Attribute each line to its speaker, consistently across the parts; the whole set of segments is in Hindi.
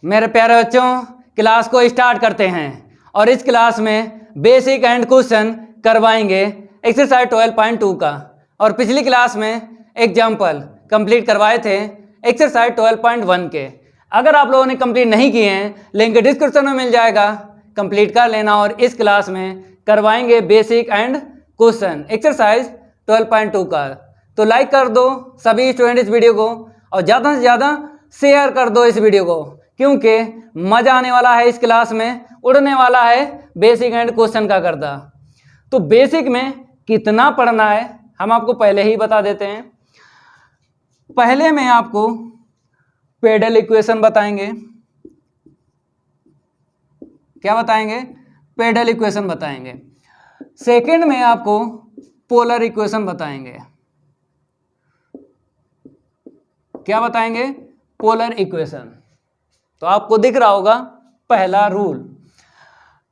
Speaker 1: मेरे प्यारे बच्चों, क्लास को स्टार्ट करते हैं और इस क्लास में बेसिक एंड क्वेश्चन करवाएंगे एक्सरसाइज 12.2 का। और पिछली क्लास में एग्जाम्पल कंप्लीट करवाए थे एक्सरसाइज 12.1 के। अगर आप लोगों ने कंप्लीट नहीं किए हैं, लिंक डिस्क्रिप्शन में मिल जाएगा, कंप्लीट कर लेना। और इस क्लास में करवाएंगे बेसिक एंड क्वेश्चन एक्सरसाइज 12.2 का। तो लाइक कर दो सभी स्टूडेंट इस वीडियो को और ज़्यादा से ज़्यादा शेयर कर दो इस वीडियो को, क्योंकि मजा आने वाला है। इस क्लास में उड़ने वाला है बेसिक एंड क्वेश्चन का गर्दा। तो बेसिक में कितना पढ़ना है हम आपको पहले ही बता देते हैं। पहले में आपको पेडल इक्वेशन बताएंगे। क्या बताएंगे? पेडल इक्वेशन बताएंगे। सेकंड में आपको पोलर इक्वेशन बताएंगे। क्या बताएंगे? Polar equation. तो आपको दिख रहा होगा पहला rule,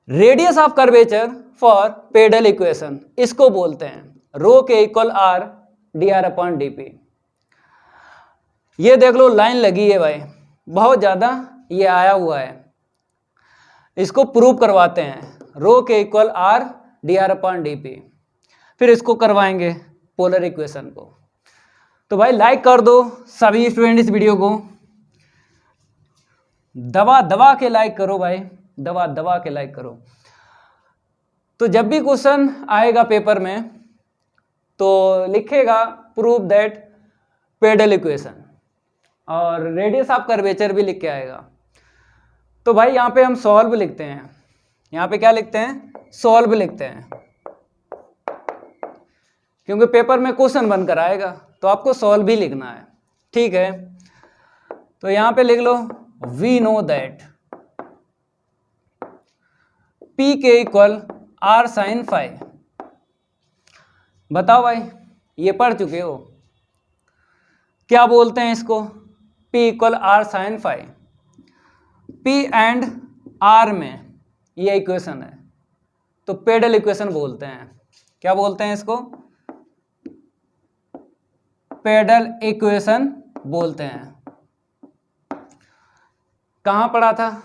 Speaker 1: radius of curvature for pedal equation, इसको बोलते हैं रो के equal R D R upon D P. ये देख लो लाइन लगी है भाई, बहुत ज़्यादा ये आया हुआ है। इसको प्रूव करवाते हैं रो के equal R D R upon D P. फिर इसको करवाएंगे पोलर इक्वेशन को। तो भाई लाइक कर दो सभी स्टूडेंट इस वीडियो को, दबा दबा के लाइक करो भाई, दबा दबा के लाइक करो। तो जब भी क्वेश्चन आएगा पेपर में तो लिखेगा प्रूव दैट पेडल इक्वेशन, और रेडियस ऑफ कर्वेचर भी लिख के आएगा। तो भाई यहाँ पे हम सॉल्व लिखते हैं। यहाँ पे क्या लिखते हैं? सॉल्व लिखते हैं, क्योंकि पेपर में क्वेश्चन बनकर आएगा तो आपको सॉल्व ही लिखना है। ठीक है, तो यहाँ पे लिख लो वी नो दैट पी के इक्वल आर साइन फाइव। बताओ भाई, ये पढ़ चुके हो, क्या बोलते हैं इसको? P equal R sine five. P and R में ये इक्वेशन है, तो पेडल इक्वेशन बोलते हैं। क्या बोलते हैं इसको? पेडल इक्वेशन बोलते हैं। कहाँ पढ़ा था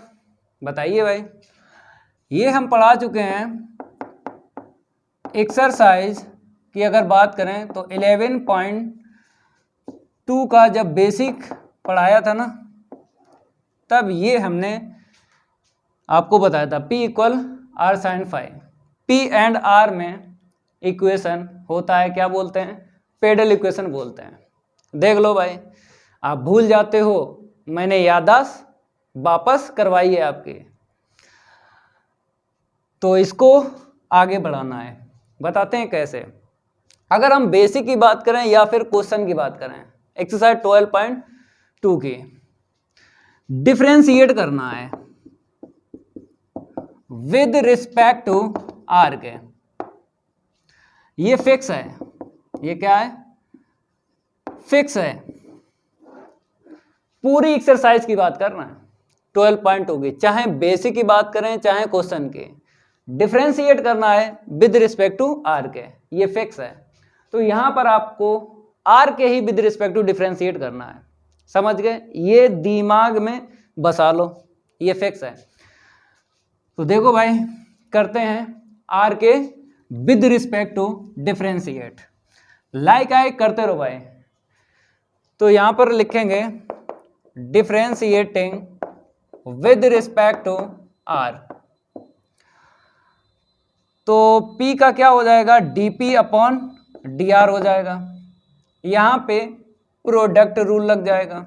Speaker 1: बताइए भाई? ये हम पढ़ा चुके हैं एक्सरसाइज की अगर बात करें तो 11.2 का जब बेसिक पढ़ाया था ना, तब ये हमने आपको बताया था P equal R sine five. P and R में इक्वेशन होता है, क्या बोलते हैं? पेडल इक्वेशन बोलते हैं। देख लो भाई, आप भूल जाते हो, मैंने याददाश्त वापस करवाई है आपकी। तो इसको आगे बढ़ाना है, बताते हैं कैसे। अगर हम बेसिक की बात करें या फिर क्वेश्चन की बात करें, एक्सरसाइज 12.2 की, डिफरेंशिएट करना है विद रिस्पेक्ट टू आर के। ये फिक्स है, ये क्या है? फिक्स है। पूरी एक्सरसाइज की बात करना है 12.2 की, चाहे बेसिक की बात करें चाहे क्वेश्चन की, डिफरेंशिएट करना है विद रिस्पेक्ट टू आर के, ये फिक्स है। तो यहां पर आपको आर के ही विद रिस्पेक्ट टू डिफरेंशिएट करना है, समझ गए? ये दिमाग में बसा लो, ये फिक्स है। तो देखो भाई, करते हैं आर के with respect to differentiate. Like आए करते रहो भाई। तो यहां पर लिखेंगे differentiating with respect to R. तो P का क्या हो जाएगा? dP अपॉन dr हो जाएगा। यहां पे प्रोडक्ट रूल लग जाएगा।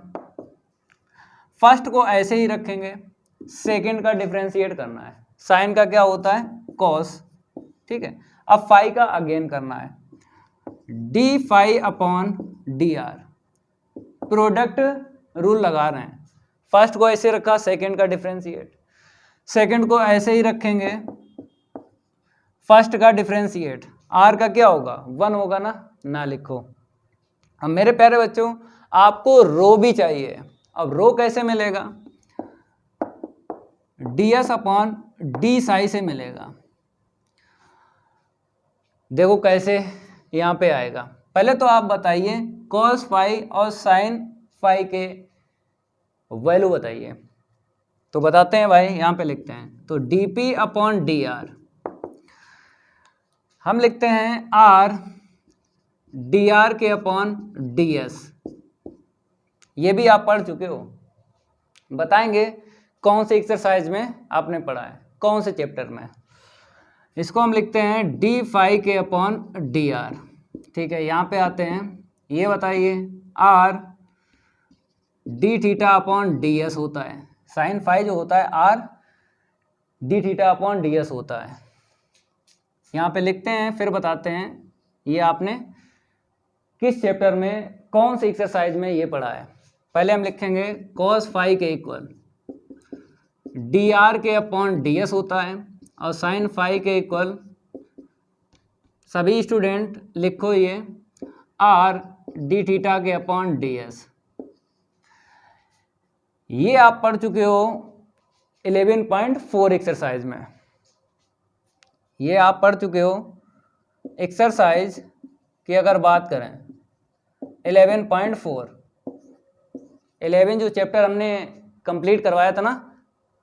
Speaker 1: फर्स्ट को ऐसे ही रखेंगे, सेकंड का डिफरेंशिएट करना है। साइन का क्या होता है? कॉस। ठीक है, अब फाई का अगेन करना है, d phi upon D R. Product rule लगा रहे हैं। फर्स्ट को ऐसे रखा, सेकंड का डिफरेंशिएट, सेकंड को ऐसे ही रखेंगे, फर्स्ट का डिफरेंशिएट। आर का क्या होगा? 1 होगा ना लिखो। अब मेरे प्यारे बच्चों, आपको रो भी चाहिए। अब रो कैसे मिलेगा? ds अपॉन डी साई से मिलेगा। देखो कैसे यहाँ पे आएगा। पहले तो आप बताइए कॉस फाई और साइन फाई के वैल्यू बताइए। तो बताते हैं भाई, यहाँ पे लिखते हैं तो dp अपॉन dr, हम लिखते हैं r dr के अपॉन ds। ये भी आप पढ़ चुके हो, बताएंगे कौन से एक्सरसाइज में आपने पढ़ा है, कौन से चैप्टर में। इसको हम लिखते हैं डी फाई के अपॉन डी आर। ठीक है, यहाँ पे आते हैं, ये बताइए are D theta upon d S होता है, साइन फाई जो होता है are D theta upon d S होता है। यहाँ पे लिखते हैं, फिर बताते हैं ये आपने किस चैप्टर में कौन सी एक्सरसाइज में ये पढ़ा है। पहले हम लिखेंगे कॉस फाई के इक्वल डी आर के अपॉन डी एस होता है, और साइन फाई के इक्वल, सभी स्टूडेंट लिखो ये आर डी थीटा के अपॉन डी एस। ये आप पढ़ चुके हो 11.4 एक्सरसाइज में, ये आप पढ़ चुके हो एक्सरसाइज की अगर बात करें 11.4, 11 जो चैप्टर हमने कंप्लीट करवाया था ना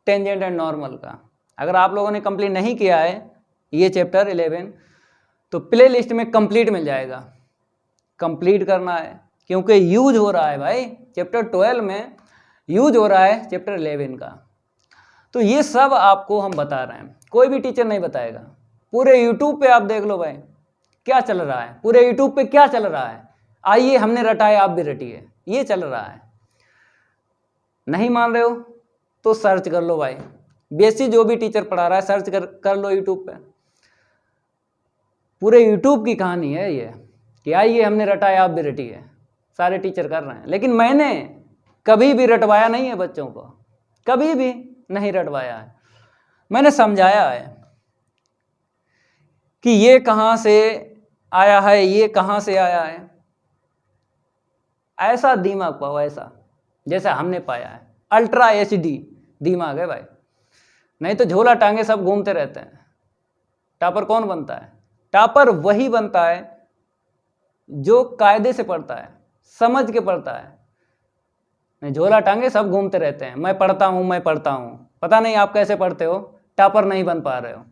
Speaker 1: टेंजेंट एंड नॉर्मल का, अगर आप लोगों ने कंप्लीट नहीं किया है ये चैप्टर 11 तो प्ले लिस्ट में कंप्लीट मिल जाएगा, कंप्लीट करना है क्योंकि यूज हो रहा है भाई, चैप्टर 12 में यूज हो रहा है चैप्टर 11 का। तो ये सब आपको हम बता रहे हैं, कोई भी टीचर नहीं बताएगा। पूरे यूट्यूब पे आप देख लो भाई क्या चल रहा है, पूरे यूट्यूब पे क्या चल रहा है, आइए हमने रटा है आप भी रटिए, ये चल रहा है। नहीं मान रहे हो तो सर्च कर लो भाई, बेसिक जो भी टीचर पढ़ा रहा है सर्च कर लो यूट्यूब पे। पूरे यूट्यूब की कहानी है ये कि आइए हमने रटा है आप भी रटिए, सारे टीचर कर रहे हैं। लेकिन मैंने कभी भी रटवाया नहीं है बच्चों को, कभी भी नहीं रटवाया है। मैंने समझाया है कि ये कहाँ से आया है, ये कहाँ से आया है, ऐसा दिमाग पाओ, ऐसा जैसा हमने पाया है। अल्ट्रा एचडी दिमाग है भाई, नहीं तो झोला टांगे सब घूमते रहते हैं। टॉपर कौन बनता है? टॉपर वही बनता है जो कायदे से पढ़ता है, समझ के पढ़ता है। नहीं झोला टांगे सब घूमते रहते हैं, मैं पढ़ता हूँ मैं पढ़ता हूँ, पता नहीं आप कैसे पढ़ते हो, टॉपर नहीं बन पा रहे हो।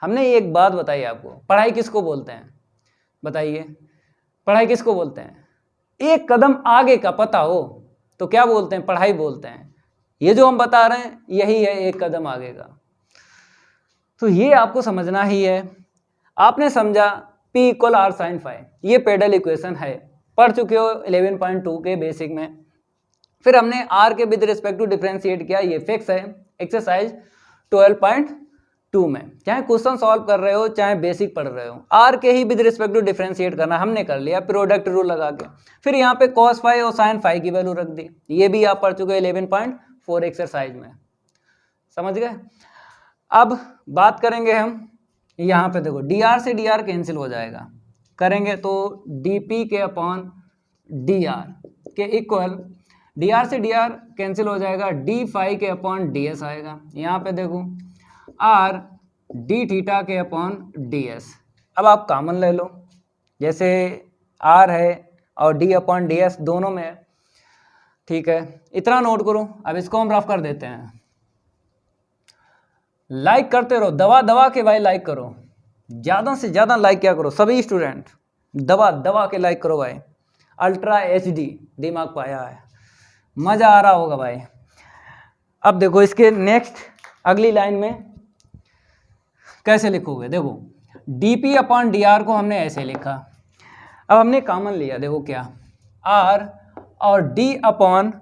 Speaker 1: हमने एक बात बताई आपको, पढ़ाई किसको बोलते हैं बताइए, पढ़ाई किसको बोलते हैं? एक कदम आगे का पता हो तो क्या बोलते हैं? पढ़ाई बोलते हैं। ये जो हम बता रहे हैं यही है एक कदम आगे का। तो ये आपको समझना ही है। आपने समझा P equal R sine phi, ये पेडल इक्वेशन है, पढ़ चुके हो 11.2 के बेसिक में। फिर हमने R के विद रिस्पेक्ट टू डिफरेंशिएट किया, ये फिक्स है एक्सरसाइज 12.2 में। चाहे क्वेश्चन सॉल्व कर रहे हो चाहे बेसिक पढ़ रहे हो, R के ही विद रिस्पेक्ट टू डिफरेंशिएट करना हमने कर लिया प्रोडक्ट रूल लगा के। फिर यहाँ पे cos फाई और साइन फाई की वैल्यू रख दी, ये भी आप पढ़ चुके 11.4 एक्सरसाइज में, समझ गए। अब बात करेंगे हम, यहाँ पे देखो dr से dr कैंसिल हो जाएगा, करेंगे तो dp के अपॉन dr के इक्वल, dr से dr कैंसिल हो जाएगा, d फाई के अपॉन ds आएगा। यहाँ पे देखो r d थीटा के अपॉन ds। अब आप कॉमन ले लो, जैसे r है और d अपॉन ds दोनों में है, ठीक है, इतना नोट करो। अब इसको हम रफ कर देते हैं। लाइक करते रहो, दबा दबा के भाई लाइक करो, ज़्यादा से ज़्यादा लाइक क्या करो, सभी स्टूडेंट दबा दबा के लाइक करो भाई। अल्ट्रा एचडी दिमाग पाया है, मज़ा आ रहा होगा भाई। अब देखो इसके नेक्स्ट अगली लाइन में कैसे लिखोगे, देखो dp अपॉन dr को हमने ऐसे लिखा। अब हमने कॉमन लिया, देखो क्या r और d अपॉन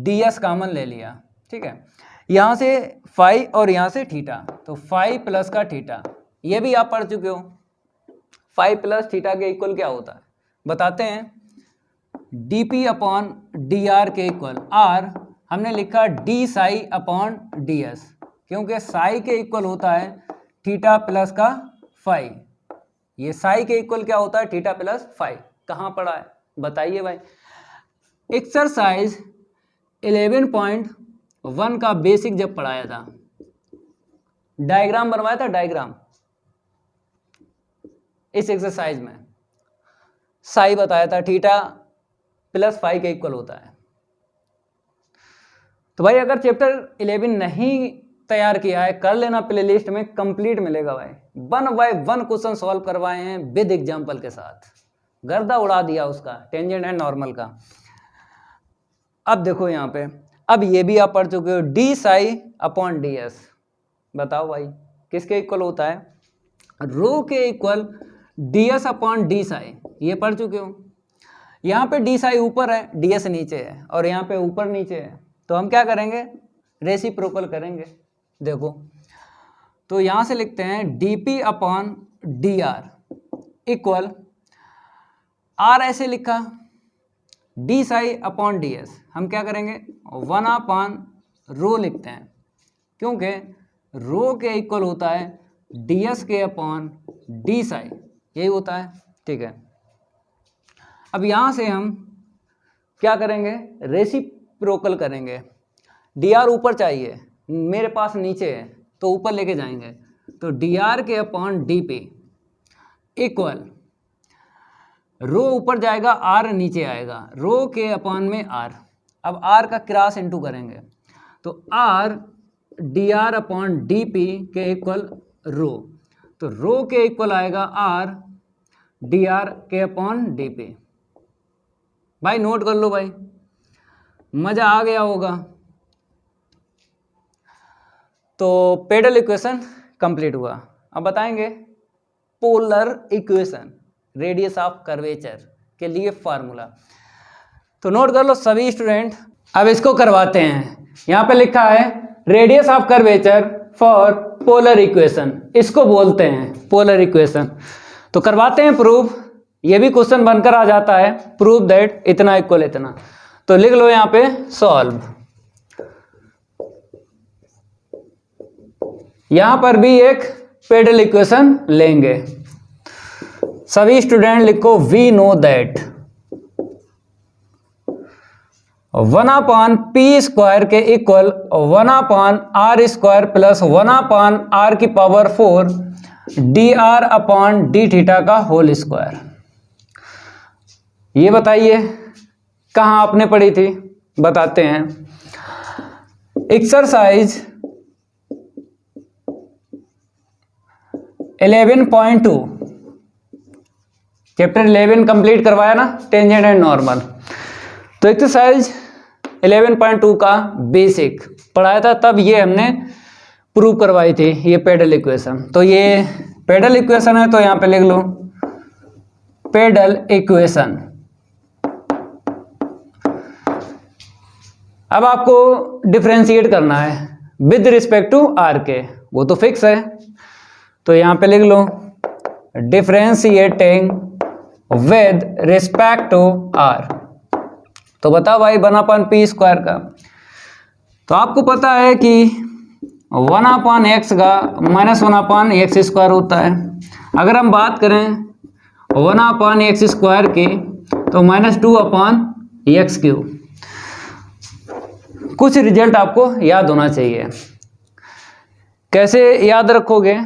Speaker 1: ds कॉमन ले लिया, ठीक है। यहाँ से फाई और यहाँ से थीटा, तो फाई प्लस का थीटा, ये भी आप पढ़ चुके हो। फाई प्लस थीटा के इक्वल क्या होता है बताते हैं। dp अपॉन dr के इक्वल r हमने लिखा d साई अपॉन ds, क्योंकि साई के इक्वल होता है थीटा प्लस का फाई। ये साई के इक्वल क्या होता है? Theta plus phi. कहाँ पढ़ा है बताइए भाई? एक्सरसाइज 11.1 का बेसिक जब पढ़ाया था, डायग्राम बनवाया था, डायग्राम इस एक्सरसाइज में साई बताया था थीटा प्लस फाई के इक्वल होता है। तो भाई अगर चैप्टर 11 नहीं तैयार किया है कर लेना, प्लेलिस्ट में कंप्लीट मिलेगा भाई। 1 बाय 1 क्वेश्चन सॉल्व करवाए हैं विद एग्जाम्पल के साथ, गर्दा उड़ा दिया उसका टेंजेंट एंड नॉर्मल का। अब देखो यहाँ पे, अब ये भी आप पढ़ चुके हो, D psi upon d S. बताओ भाई किसके इक्वल होता है? रो के equal D S upon D Sai, ये पढ़ चुके हो। यहाँ पे डी साई ऊपर है, डी एस नीचे है, और यहाँ पे ऊपर नीचे है, तो हम क्या करेंगे? रेसिप्रोकल करेंगे। देखो तो यहाँ से लिखते हैं d P upon D R equal, R ऐसे लिखा, d psi upon d S हम क्या करेंगे? 1 अपॉन रो लिखते हैं, क्योंकि रो के इक्वल होता है डी एस के अपॉन डी साई, यही होता है। ठीक है, अब यहाँ से हम क्या करेंगे? रेसिप्रोकल करेंगे। डी आर ऊपर चाहिए, मेरे पास नीचे है तो ऊपर लेके जाएंगे, तो डी आर के अपॉन डी पी इक्वल, रो ऊपर जाएगा आर नीचे आएगा, रो के अपॉन में आर। अब आर का क्रॉस इनटू करेंगे तो R D R upon D P के इक्वल रो, तो रो के इक्वल आएगा आर डी आर के अपॉन डी पी। भाई नोट कर लो भाई, मज़ा आ गया होगा। तो पेडल इक्वेशन कंप्लीट हुआ। अब बताएंगे polar equation, radius of curvature के लिए फार्मूला। तो नोट कर लो सभी स्टूडेंट, अब इसको करवाते हैं। यहाँ पे लिखा है radius of curvature for polar equation, इसको बोलते हैं पोलर इक्वेशन। तो करवाते हैं प्रूव, ये भी क्वेश्चन बनकर आ जाता है, प्रूव दैट इतना इक्वल इतना। तो लिख लो यहाँ पे सॉल्व। यहाँ पर भी एक पेडल इक्वेशन लेंगे। सभी स्टूडेंट लिखो we know that 1 upon P square के equal 1 upon R square plus 1 upon R की power 4 D are upon D theta का होल स्क्वायर। ये बताइए कहाँ आपने पढ़ी थी? बताते हैं। एक्सरसाइज 11.2 चैप्टर 11 कंप्लीट करवाया ना, टेंजेंट एंड नॉर्मल। तो एक्सरसाइज 11.2 का बेसिक पढ़ाया था, तब ये हमने प्रूव करवाई थी ये पेडल इक्वेशन। तो ये पेडल इक्वेशन है, तो यहाँ पे लिख लो पेडल इक्वेशन। अब आपको डिफरेंशिएट करना है विद रिस्पेक्ट टू आर के, वो तो फिक्स है। तो यहाँ पे लिख लो differentiating with respect to R. तो बताओ भाई 1 अपॉन पी स्क्वायर का, तो आपको पता है कि 1 अपॉन एक्स का माइनस 1 अपॉन एक्स स्क्वायर होता है। अगर हम बात करें 1 अपॉन एक्स स्क्वायर की, तो -2 अपॉन एक्स क्यूब। कुछ रिजल्ट आपको याद होना चाहिए। कैसे याद रखोगे?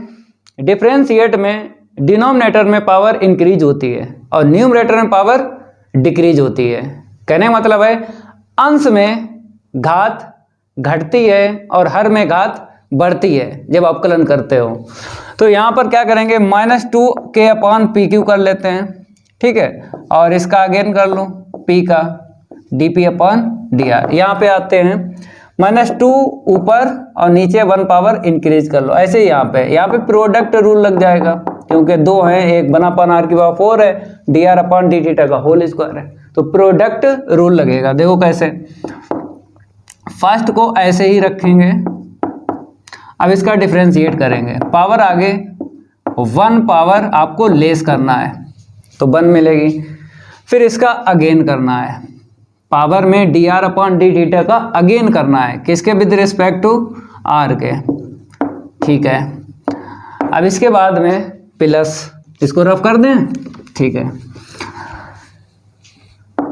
Speaker 1: डिफरेंशिएट में डिनोमिनेटर में पावर इंक्रीज होती है और न्यूमरेटर में पावर डिक्रीज होती है। कहने का मतलब है अंश में घात घटती है और हर में घात बढ़ती है जब अवकलन करते हो। तो यहाँ पर क्या करेंगे? -2 के अपॉन पी क्यू कर लेते हैं, ठीक है, और इसका अगेन कर लो पी का D P upon D R. यहाँ पे आते हैं -2 ऊपर और नीचे 1 पावर इंक्रीज कर लो। ऐसे ही यहाँ पे प्रोडक्ट रूल लग जाएगा, क्योंकि 2 है, एक 1 अपॉन आर की पावर 4 है, D R upon D theta का होल स्क्वायर है, तो प्रोडक्ट रूल लगेगा। देखो कैसे, फर्स्ट को ऐसे ही रखेंगे, अब इसका डिफरेंशिएट करेंगे, पावर आगे 1 पावर आपको लेस करना है तो 1 मिलेगी, फिर इसका अगेन करना है, पावर में D R upon D theta का अगेन करना है, किसके? विद रिस्पेक्ट टू आर के, ठीक है। अब इसके बाद में प्लस, इसको रफ कर दें, ठीक है।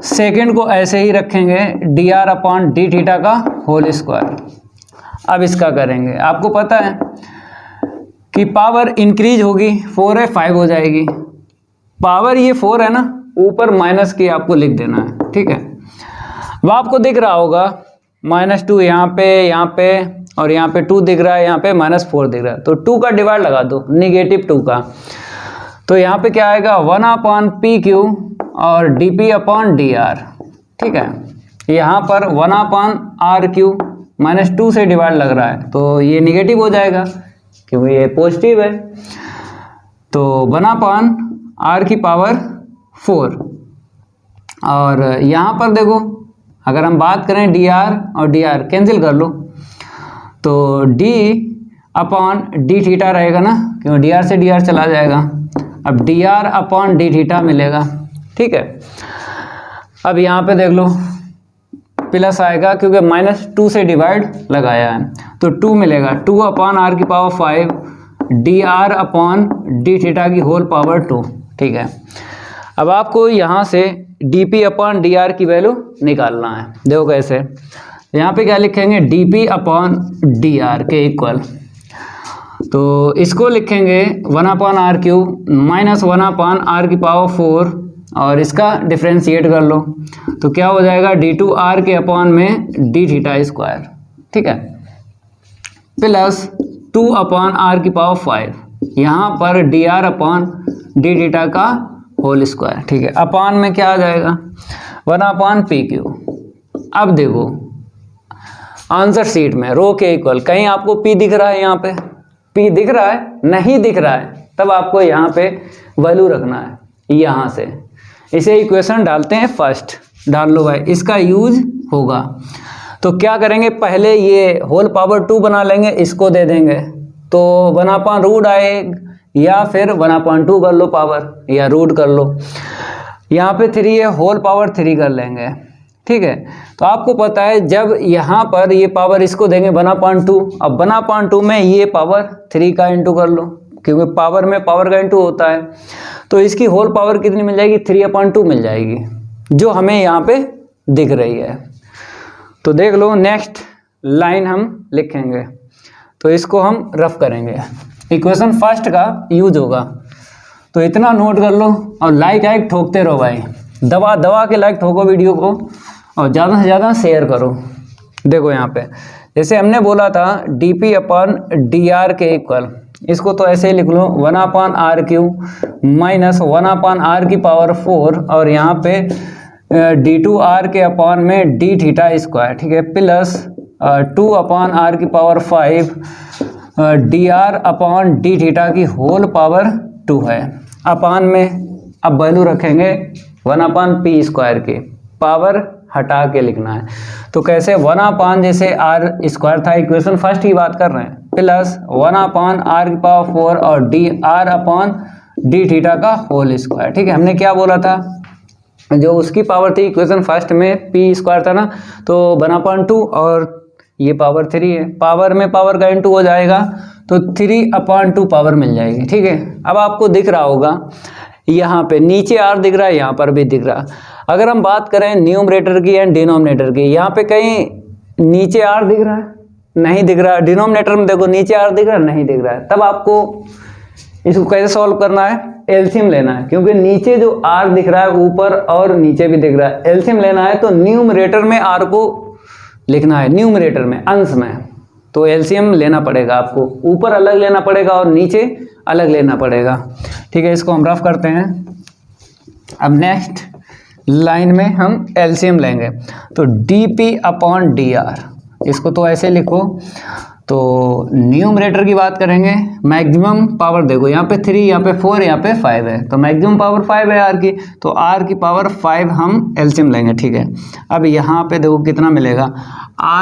Speaker 1: सेकेंड को ऐसे ही रखेंगे, D R upon D theta का होल स्क्वायर। अब इसका करेंगे, आपको पता है कि पावर इंक्रीज होगी, 4 है 5 हो जाएगी, पावर ये 4 है ना, ऊपर माइनस की आपको लिख देना है, ठीक है। वो आपको दिख रहा होगा
Speaker 2: -2 यहाँ पे और यहाँ पे 2 दिख रहा है, यहाँ पे -4 दिख रहा है, तो 2 का डिवाइड लगा दो, -2 का। तो यहाँ पे क्या आएगा 1/PQ और dP/dr, ठीक है। यहाँ पर 1/RQ -2 से डिवाइड लग रहा है, तो ये निगेटिव हो जाएगा क्योंकि ये पॉजिटिव है। तो 1/r⁴ और यहाँ पर देखो अगर हम बात करें dr और dr कैंसिल कर लो तो d/dθ रहेगा ना, क्योंकि dr से dr चला जाएगा। अब dr/dθ मिलेगा, ठीक है। अब यहाँ पे देख लो प्लस आएगा क्योंकि -2 से डिवाइड लगाया है, तो 2 मिलेगा, 2/r⁵ dr/dθ⁴, ठीक है। अब आपको यहाँ से dP/dr की वैल्यू निकालना है। देखो कैसे, यहाँ पे क्या लिखेंगे dP/dr के इक्वल, तो इसको लिखेंगे 1/r³ -1/r⁴ और इसका डिफ्रेंशिएट कर लो तो क्या हो जाएगा d2r के अपॉन में dθ², ठीक है, प्लस 2/r⁵ यहाँ पर dr/dθ का होल स्क्वायर, ठीक है। अपान में क्या आ जाएगा 1/PQ। अब देखो आंसर शीट में रो के इक्वल कहीं आपको P दिख रहा है, यहाँ पे P दिख रहा है, नहीं दिख रहा है, तब आपको यहाँ पे वैल्यू रखना है। यहाँ से इसे इक्वेशन डालते हैं, फर्स्ट डाल लो भाई, इसका यूज होगा। तो क्या करेंगे, पहले ये होल पावर 2 बना लेंगे, इसको दे देंगे तो 1/रूट आएगा, या फिर 1/2 कर लो पावर, या रूट कर लो। यहाँ पे 3 है, होल पावर 3 कर लेंगे, ठीक है। तो आपको पता है जब यहाँ पर ये पावर इसको देंगे 1/2, अब 1/2 में ये पावर 3 का इंटू कर लो, क्योंकि पावर में पावर का इंटू होता है। तो इसकी होल पावर कितनी मिल जाएगी 3/2 मिल जाएगी, जो हमें यहाँ पे दिख रही है। तो देख लो नेक्स्ट लाइन हम लिखेंगे, तो इसको हम रफ करेंगे, इक्वेशन फर्स्ट का यूज होगा। तो इतना नोट कर लो और लाइक ठोकते रहो भाई, दबा दबा के लाइक ठोको वीडियो को और ज़्यादा से ज़्यादा शेयर करो। देखो यहाँ पे जैसे हमने बोला था dP/dr के इक्वल, इसको तो ऐसे ही लिख लो 1/r³ -1/r⁴ और यहाँ पे d2r के अपॉन में dθ², ठीक है, प्लस 2/r⁵ dr/dθ ⁴ है। अपान में अब वैल्यू रखेंगे 1/p² की, पावर हटा के लिखना है। तो कैसे 1/, जैसे r² था, इक्वेशन फर्स्ट की बात कर रहे हैं, प्लस 1/r⁴ और dr/dθ का होल स्क्वायर, ठीक है। हमने क्या बोला था, जो उसकी पावर थी इक्वेशन फर्स्ट में p² था ना, तो 1/2 और ये पावर 3 है, पावर में पावर का इंटू हो जाएगा तो 3/2 पावर मिल जाएगी, ठीक है। अब आपको दिख रहा होगा यहाँ पे नीचे r दिख रहा है, यहाँ पर भी दिख रहा। अगर हम बात करें न्यूमरेटर की एंड डिनोमिनेटर की, यहाँ पे कहीं नीचे r दिख रहा है, नहीं दिख रहा है। डिनोमिनेटर में देखो नीचे r दिख रहा है, नहीं दिख रहा है। तब आपको इसको कैसे सॉल्व करना है, एलसीएम लेना है, क्योंकि नीचे जो r दिख रहा है ऊपर और नीचे भी दिख रहा है। एलसीएम लेना है तो न्यूमरेटर में r को लिखना है, न्यूमरेटर में अंश में, तो एलसीएम लेना पड़ेगा आपको, ऊपर अलग लेना पड़ेगा और नीचे अलग लेना पड़ेगा, ठीक है। इसको हम रफ करते हैं। अब नेक्स्ट लाइन में हम एलसीएम लेंगे, तो dP/dr, इसको तो ऐसे लिखो। तो न्यूमरेटर की बात करेंगे, मैक्सिमम पावर देखो यहाँ पे 3, यहाँ पे 4, यहाँ पे 5 है, तो मैक्सिमम पावर 5 है r की, तो r की पावर 5 हम एलसीएम लेंगे, ठीक है। अब यहाँ पे देखो कितना मिलेगा,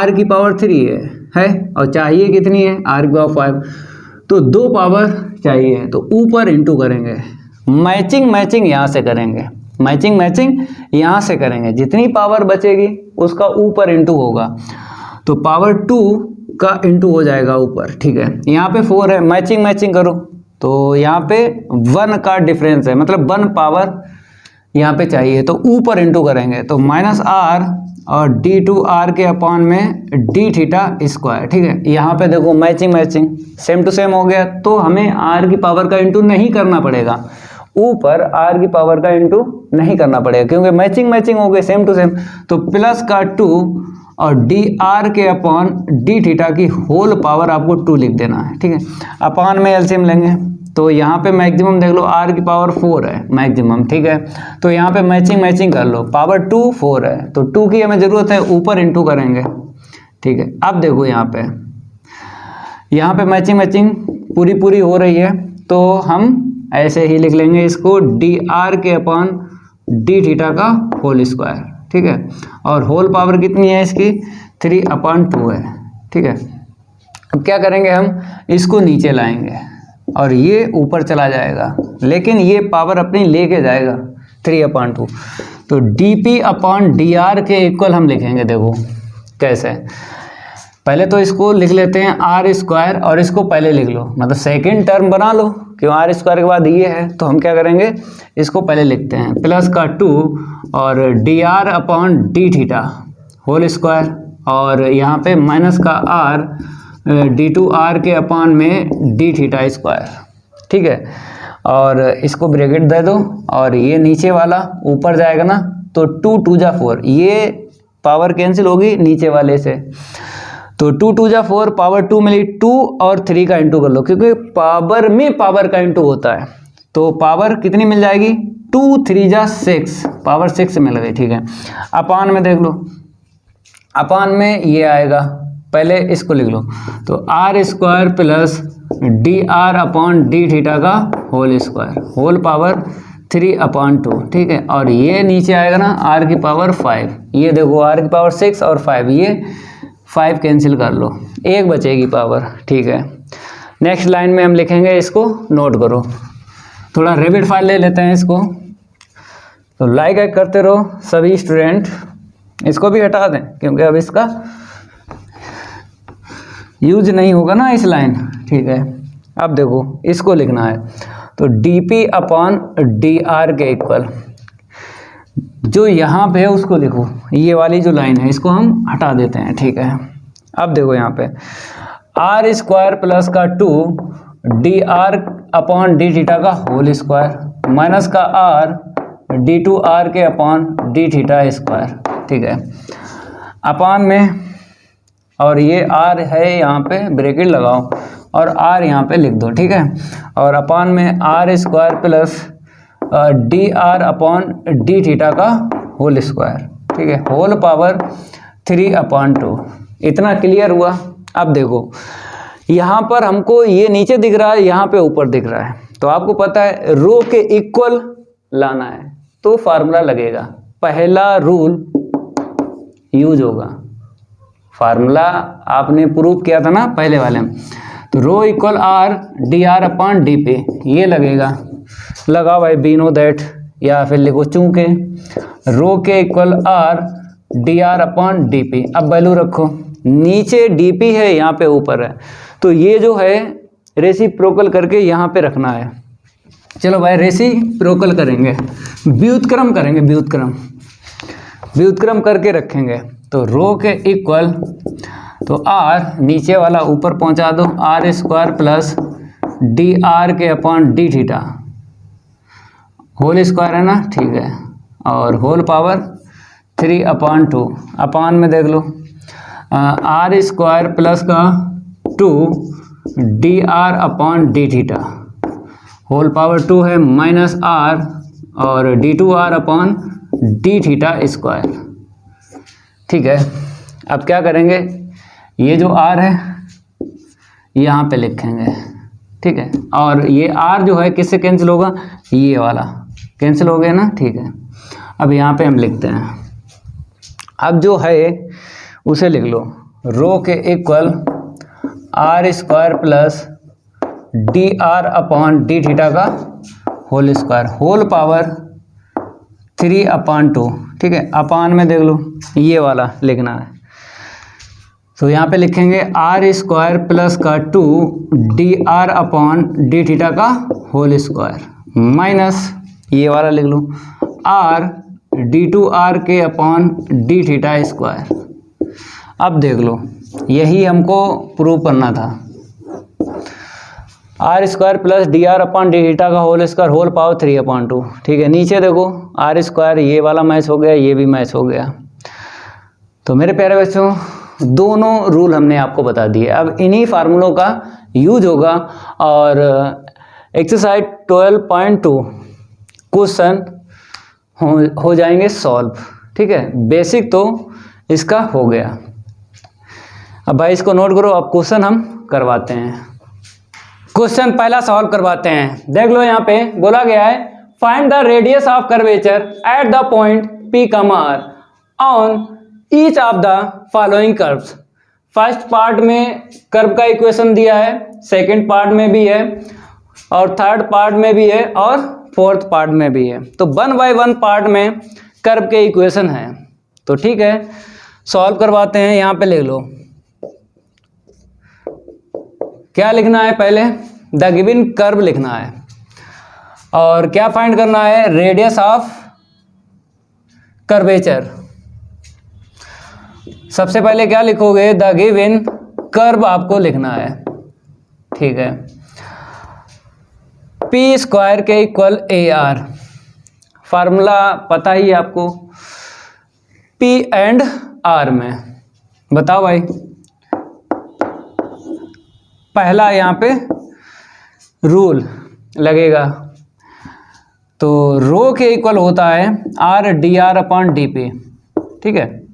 Speaker 2: r की पावर 3 है और चाहिए कितनी है, r की पावर 5, तो 2 पावर चाहिए, तो ऊपर इंटू करेंगे, मैचिंग यहाँ से करेंगे, मैचिंग यहाँ से करेंगे, जितनी पावर बचेगी उसका ऊपर इंटू होगा, तो पावर 2 का इंटू हो जाएगा ऊपर, ठीक है। यहाँ पे 4 है, मैचिंग करो, तो यहाँ पे 1 का डिफरेंस है, मतलब 1 पावर यहाँ पे चाहिए, तो ऊपर इंटू करेंगे, तो -r और d2r के अपॉन में dθ², ठीक है। यहाँ पे देखो मैचिंग सेम टू सेम हो गया, तो हमें r की पावर का इंटू नहीं करना पड़ेगा, ऊपर r की पावर का इंटू नहीं करना पड़ेगा, क्योंकि मैचिंग हो गए सेम टू सेम। तो प्लस का 2 और डी आर के अपॉन डी थीटा की होल पावर आपको 2 लिख देना है, ठीक है। अपान में एलसीएम लेंगे तो यहाँ पे मैक्सिमम देख लो आर की पावर 4 है मैक्सिमम, ठीक है। तो यहाँ पे मैचिंग कर लो, पावर 2 4 है तो 2 की हमें ज़रूरत है, ऊपर इंटू करेंगे, ठीक है। अब देखो यहाँ पे मैचिंग पूरी हो रही है तो हम ऐसे ही लिख लेंगे इसको डी आर के अपॉन डी थीटा का होल स्क्वायर, ठीक है। और होल पावर कितनी है इसकी 3/2 है, ठीक है। अब क्या करेंगे हम इसको नीचे लाएंगे और ये ऊपर चला जाएगा, लेकिन ये पावर अपनी लेके जाएगा 3/2। तो dp अपॉन डी आर के इक्वल हम लिखेंगे, देखो कैसे। पहले तो इसको लिख लेते हैं आर स्क्वायर और इसको पहले लिख लो, मतलब सेकेंड टर्म बना लो, क्यों आर स्क्वायर के बाद ये है तो हम क्या करेंगे इसको पहले लिखते हैं प्लस का 2 और d are upon D theta whole square और यहाँ पे माइनस का आर डी टू आर के अपॉन में डी थीटा स्क्वायर, ठीक है। और इसको ब्रैकेट दे दो और ये नीचे वाला ऊपर जाएगा ना तो 2 2 जा 4, ये पावर कैंसिल होगी नीचे वाले से, तो 2 2 जा 4 पावर 2 मिली, 2 और 3 का इंटू कर लो क्योंकि पावर में पावर का इंटू होता है। तो पावर कितनी मिल जाएगी 2 3 जा 6, पावर 6 मिल गई, ठीक है। अपान में देख लो, अपान में ये आएगा, पहले इसको लिख लो तो are square plus D R upon D theta का होल स्क्वायर होल पावर 3/2, ठीक है। और ये नीचे आएगा ना आर की पावर 5, ये देखो आर की पावर 6 और 5, ये 5 कैंसिल कर लो, एक बचेगी पावर, ठीक है। नेक्स्ट लाइन में हम लिखेंगे, इसको नोट करो, थोड़ा रैपिड फायर ले लेते हैं इसको। तो लाइक करते रहो सभी स्टूडेंट, इसको भी हटा दें क्योंकि अब इसका यूज नहीं होगा ना इस लाइन, ठीक है। अब देखो इसको लिखना है तो dp अपॉन डी आर के इक्वल, जो यहाँ पे है उसको लिखो, ये वाली जो लाइन है इसको हम हटा देते हैं, ठीक है। अब देखो यहाँ पे आर स्क्वायर प्लस का 2 D R upon D theta का होल स्क्वायर माइनस का आर डी टू आर के अपॉन डी थीटा स्क्वायर, ठीक है। अपान में और ये आर है यहाँ पे ब्रैकेट लगाओ और आर यहाँ पे लिख दो, ठीक है। और अपान में R square plus D R upon D theta का होल स्क्वायर, ठीक है, होल पावर 3/2। इतना क्लियर हुआ। अब देखो यहाँ पर हमको ये नीचे दिख रहा है, यहाँ पे ऊपर दिख रहा है, तो आपको पता है रो के इक्वल लाना है तो फार्मूला लगेगा, पहला रूल यूज होगा, फार्मूला आपने प्रूव किया था ना पहले वाले में, तो rho equal R D R upon D P, ये लगेगा, लगाओ भाई बी नो दैट, या फिर लिखो चूंकि रो के equal R D R upon D P. अब वैल्यू रखो, नीचे डी पी है यहाँ पे ऊपर है, तो ये जो है रेसिप्रोकल करके यहाँ पे रखना है। चलो भाई रेसिप्रोकल करेंगे, व्युत्क्रम करेंगे, व्युत्क्रम करके रखेंगे। तो रो के इक्वल तो आर नीचे वाला ऊपर पहुंचा दो, R square plus D R के upon D theta whole square है ना, ठीक है, और होल पावर 3/2। अपान में देख लो आर स्क्वायर प्लस का 2 D R upon D theta whole power 2 है माइनस आर और d two R upon D theta square, ठीक है। अब क्या करेंगे, ये जो आर है यहाँ पे लिखेंगे, ठीक है, और ये आर जो है किससे कैंसिल होगा, ये वाला कैंसिल हो गया ना, ठीक है। अब यहाँ पे हम लिखते हैं, अब जो है उसे लिख लो, रो के equal R square plus D R upon D theta का होल स्क्वायर होल पावर 3/2, ठीक है। अपान में देख लो ये वाला लिखना है, तो यहाँ पे लिखेंगे आर स्क्वायर प्लस का 2 D R upon D theta का होल स्क्वायर माइनस ये वाला लिख लो आर डी टू आर के अपॉन डी थीटा स्क्वायर। अब देख लो यही हमको प्रूव करना था, R square plus D R upon D theta का होल स्क्वायर होल पावर 3/2, ठीक है। नीचे देखो आर स्क्वायर ये वाला मैच हो गया, ये भी मैच हो गया, तो मेरे प्यारे बच्चों, दोनों रूल हमने आपको बता दिए। अब इन्हीं फार्मूलों का यूज होगा और एक्सरसाइज 12.2 क्वेश्चन हो जाएंगे सॉल्व। ठीक है, बेसिक तो इसका हो गया। अब भाई इसको नोट करो, अब क्वेश्चन हम करवाते हैं। क्वेश्चन पहला सॉल्व करवाते हैं। देख लो, यहाँ पे बोला गया है find the radius of curvature at the point P, R on each of the following curves. First part में कर्व का इक्वेशन दिया है, सेकंड पार्ट में भी है और थर्ड पार्ट में भी है और फोर्थ पार्ट में भी है। तो 1 बाय 1 पार्ट में कर्व के इक्वेशन है। तो ठीक है, सॉल्व करवाते हैं। यहाँ पे लिख लो, क्या लिखना है, पहले द गिवन कर्व लिखना है और क्या फाइंड करना है, रेडियस ऑफ कर्वेचर। सबसे पहले क्या लिखोगे, द गिवन कर्व आपको लिखना है। ठीक है, पी स्क्वायर के इक्वल AR, फार्मूला पता ही है आपको, P एंड R में। बताओ भाई, पहला यहाँ पे रूल लगेगा, तो रो के इक्वल होता है R/dr/dp। ठीक है,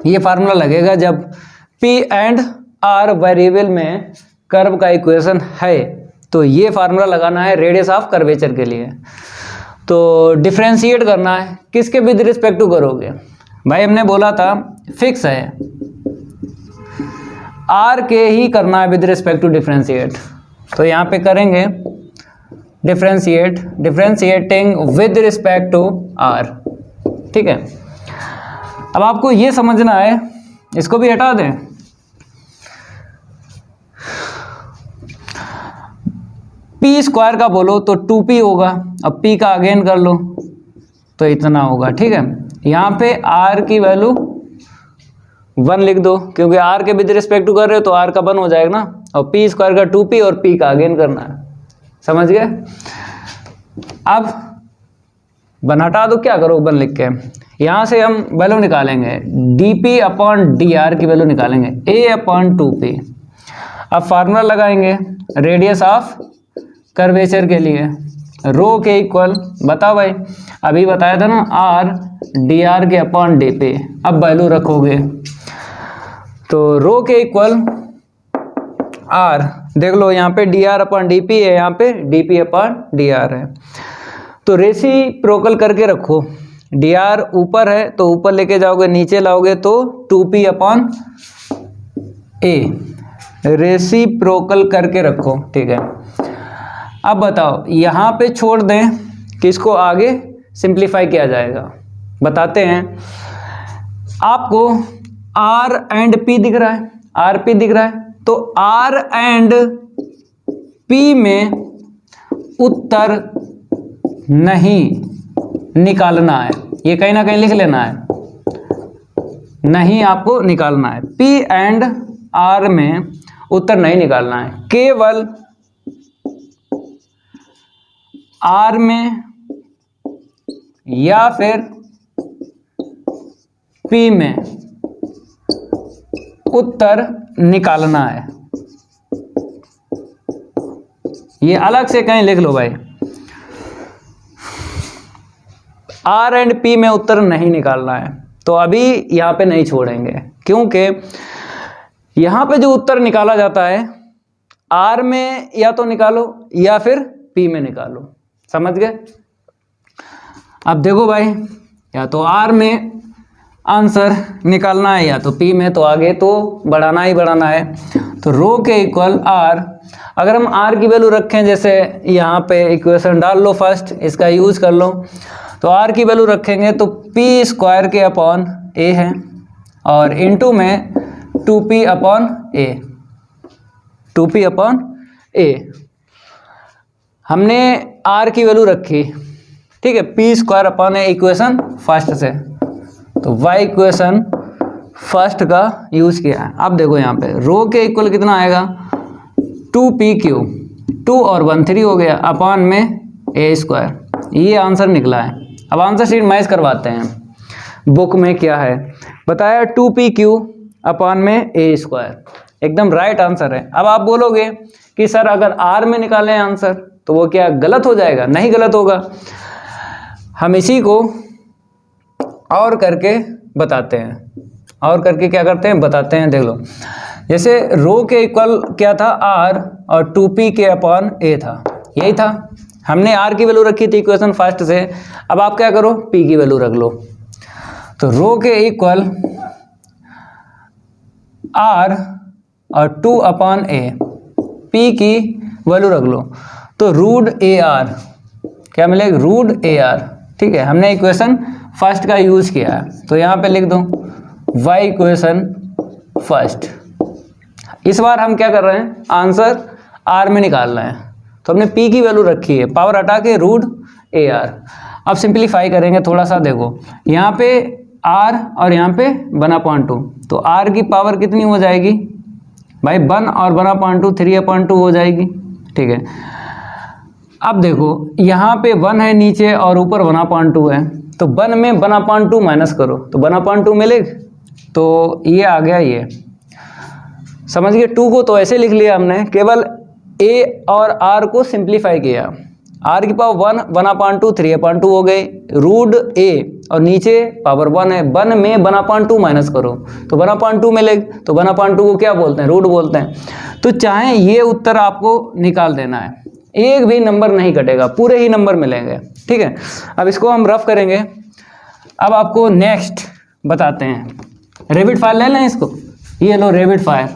Speaker 2: ये फार्मूला लगेगा जब P एंड R वेरिएबल में कर्व का इक्वेशन है, तो ये फार्मूला लगाना है रेडियस ऑफ कर्वेचर के लिए। तो डिफरेंशिएट करना है, किसके विद रिस्पेक्ट टू करोगे भाई, हमने बोला था फिक्स है, R के ही करना है विद रिस्पेक्ट टू डिफरेंशिएट। तो यहाँ पे करेंगे differentiating with respect to R। ठीक है, अब आपको ये समझना है, इसको भी हटा दें, P स्क्वायर का बोलो तो 2P होगा, अब P का अगेन कर लो तो इतना होगा। ठीक है, यहाँ पे R की वैल्यू 1 लिख दो, क्योंकि R के विद रिस्पेक्ट टू कर रहे हो तो R का 1 हो जाएगा ना, और P स्क्वायर का 2P और P का अगेन करना है। समझ गए? अब 1 हटा दो, क्या करो 1 लिख के, यहाँ से हम वैल्यू निकालेंगे dP/dr की वैल्यू निकालेंगे A/2P। अब फार्मूला लगाएंगे रेडियस ऑफ कर्वेचर के लिए, रो के इक्वल, बताओ भाई अभी बताया था ना, R/dr के अपॉन dP। अब वैल्यू रखोगे तो रो के इक्वल R, देख लो यहाँ पे dr/dP है, यहाँ पे dP/dr है, तो रेसिप्रोकल करके रखो। dr ऊपर है तो ऊपर लेके जाओगे, नीचे लाओगे तो 2P/A, रेसिप्रोकल करके रखो। ठीक है, अब बताओ यहाँ पे छोड़ दें, किसको आगे सिंप्लीफाई किया जाएगा, बताते हैं आपको। R एंड P दिख रहा है, RP दिख रहा है, तो R एंड P में उत्तर नहीं निकालना है, ये कहीं ना कहीं लिख लेना है, नहीं आपको निकालना है। P एंड R में उत्तर नहीं निकालना है, केवल R में या फिर P में उत्तर निकालना है। ये अलग से कहीं लिख लो भाई, R एंड P में उत्तर नहीं निकालना है। तो अभी यहाँ पे नहीं छोड़ेंगे, क्योंकि यहाँ पे जो उत्तर निकाला जाता है R में या तो निकालो या फिर P में निकालो। समझ गए? अब देखो भाई, या तो R में आंसर निकालना है या तो P में, तो आगे तो बढ़ाना ही बढ़ाना है। तो रो के इक्वल R, अगर हम R की वैल्यू रखें, जैसे यहाँ पे इक्वेशन डाल लो, फर्स्ट इसका यूज कर लो, तो R की वैल्यू रखेंगे तो P स्क्वायर के अपॉन A है और इनटू में 2P/A, 2P/A। हमने R की वैल्यू रखी, ठीक है, P square upon A equation first से, तो Y इक्वेशन फर्स्ट का यूज किया है। अब देखो यहाँ पे रो के इक्वल कितना आएगा, 2PQ, 2 और 1 3 हो गया, अपॉन में A स्क्वायर। ये आंसर निकला है। अब आंसर शीट मैच करवाते हैं, बुक में क्या है। बताया 2pq अपॉन में a स्क्वायर, एकदम राइट आंसर है। अब आप बोलोगे कि सर अगर r में निकालें आंसर तो वो क्या गलत हो जाएगा? नहीं गलत होगा। हम इसी को और करके बताते हैं, और करके क्या करते हैं बताते हैं। देख लो, जैसे रो के इक्वल क्या था r और 2p के अपॉन a था, यही था। हमने r की वैल्यू रखी थी इक्वेशन फर्स्ट से। अब आप क्या करो, p की वैल्यू रख लो। तो रो के इक्वल r और 2 अपॉन a, p की वैल्यू रख लो तो रूट AR, क्या मिलेगा? Root AR। ठीक है, हमने इक्वेशन फर्स्ट का यूज किया है तो यहाँ पे लिख दो y इक्वेशन फर्स्ट। इस बार हम क्या कर रहे हैं, आंसर r में निकाल रहे हैं तो हमने p की वैल्यू रखी है, पावर हटा के रूट AR। अब सिंप्लीफाई करेंगे थोड़ा सा। देखो यहाँ पे r और यहाँ पे 1/2, तो r की पावर कितनी हो जाएगी भाई? 1 और 1/2 3/2 हो जाएगी। ठीक है, अब देखो यहाँ पे 1 है नीचे और ऊपर 1/2 है, तो 1 में 1/2 माइनस करो तो 1/2 मिलेगा, तो ये आ गया ये। समझ गए? 2 को तो ऐसे लिख लिया हमने, केवल a और r को सिंप्लीफाई किया। r की पावर 1 1/2 3/2 हो गई, रूट a और नीचे पावर 1 है, 1 में 1/2 माइनस करो तो 1/2 मिलेगा, तो 1/2 को क्या बोलते हैं? रूट बोलते हैं। तो चाहे ये उत्तर आपको निकाल देना है, एक भी नंबर नहीं कटेगा, पूरे ही नंबर मिलेंगे। ठीक है, अब इसको हम रफ करेंगे। अब आपको नेक्स्ट बताते हैं, रेविड फाइल ले लें इसको, ये लो रेविड फाइल,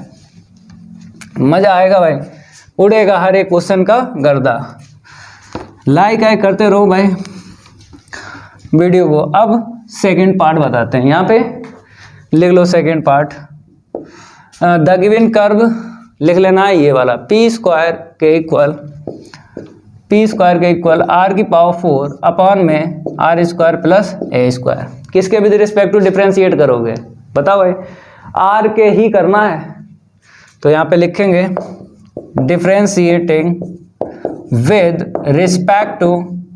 Speaker 2: मजा आएगा भाई, उड़ेगा हर एक क्वेश्चन का गर्दा। लाइक आए करते रहो भाई वीडियो को। अब सेकंड पार्ट बताते हैं, यहाँ पे लिख लो second part. The given curve लिख लेना है ये वाला, p स्क्वायर के इक्वल r की पावर 4 अपॉन में r square plus a square. किसके विद रिस्पेक्ट टू डिफ्रेंशिएट करोगे? बताओ भाई, r के ही करना है तो यहाँ पे लिखेंगे differentiating with respect to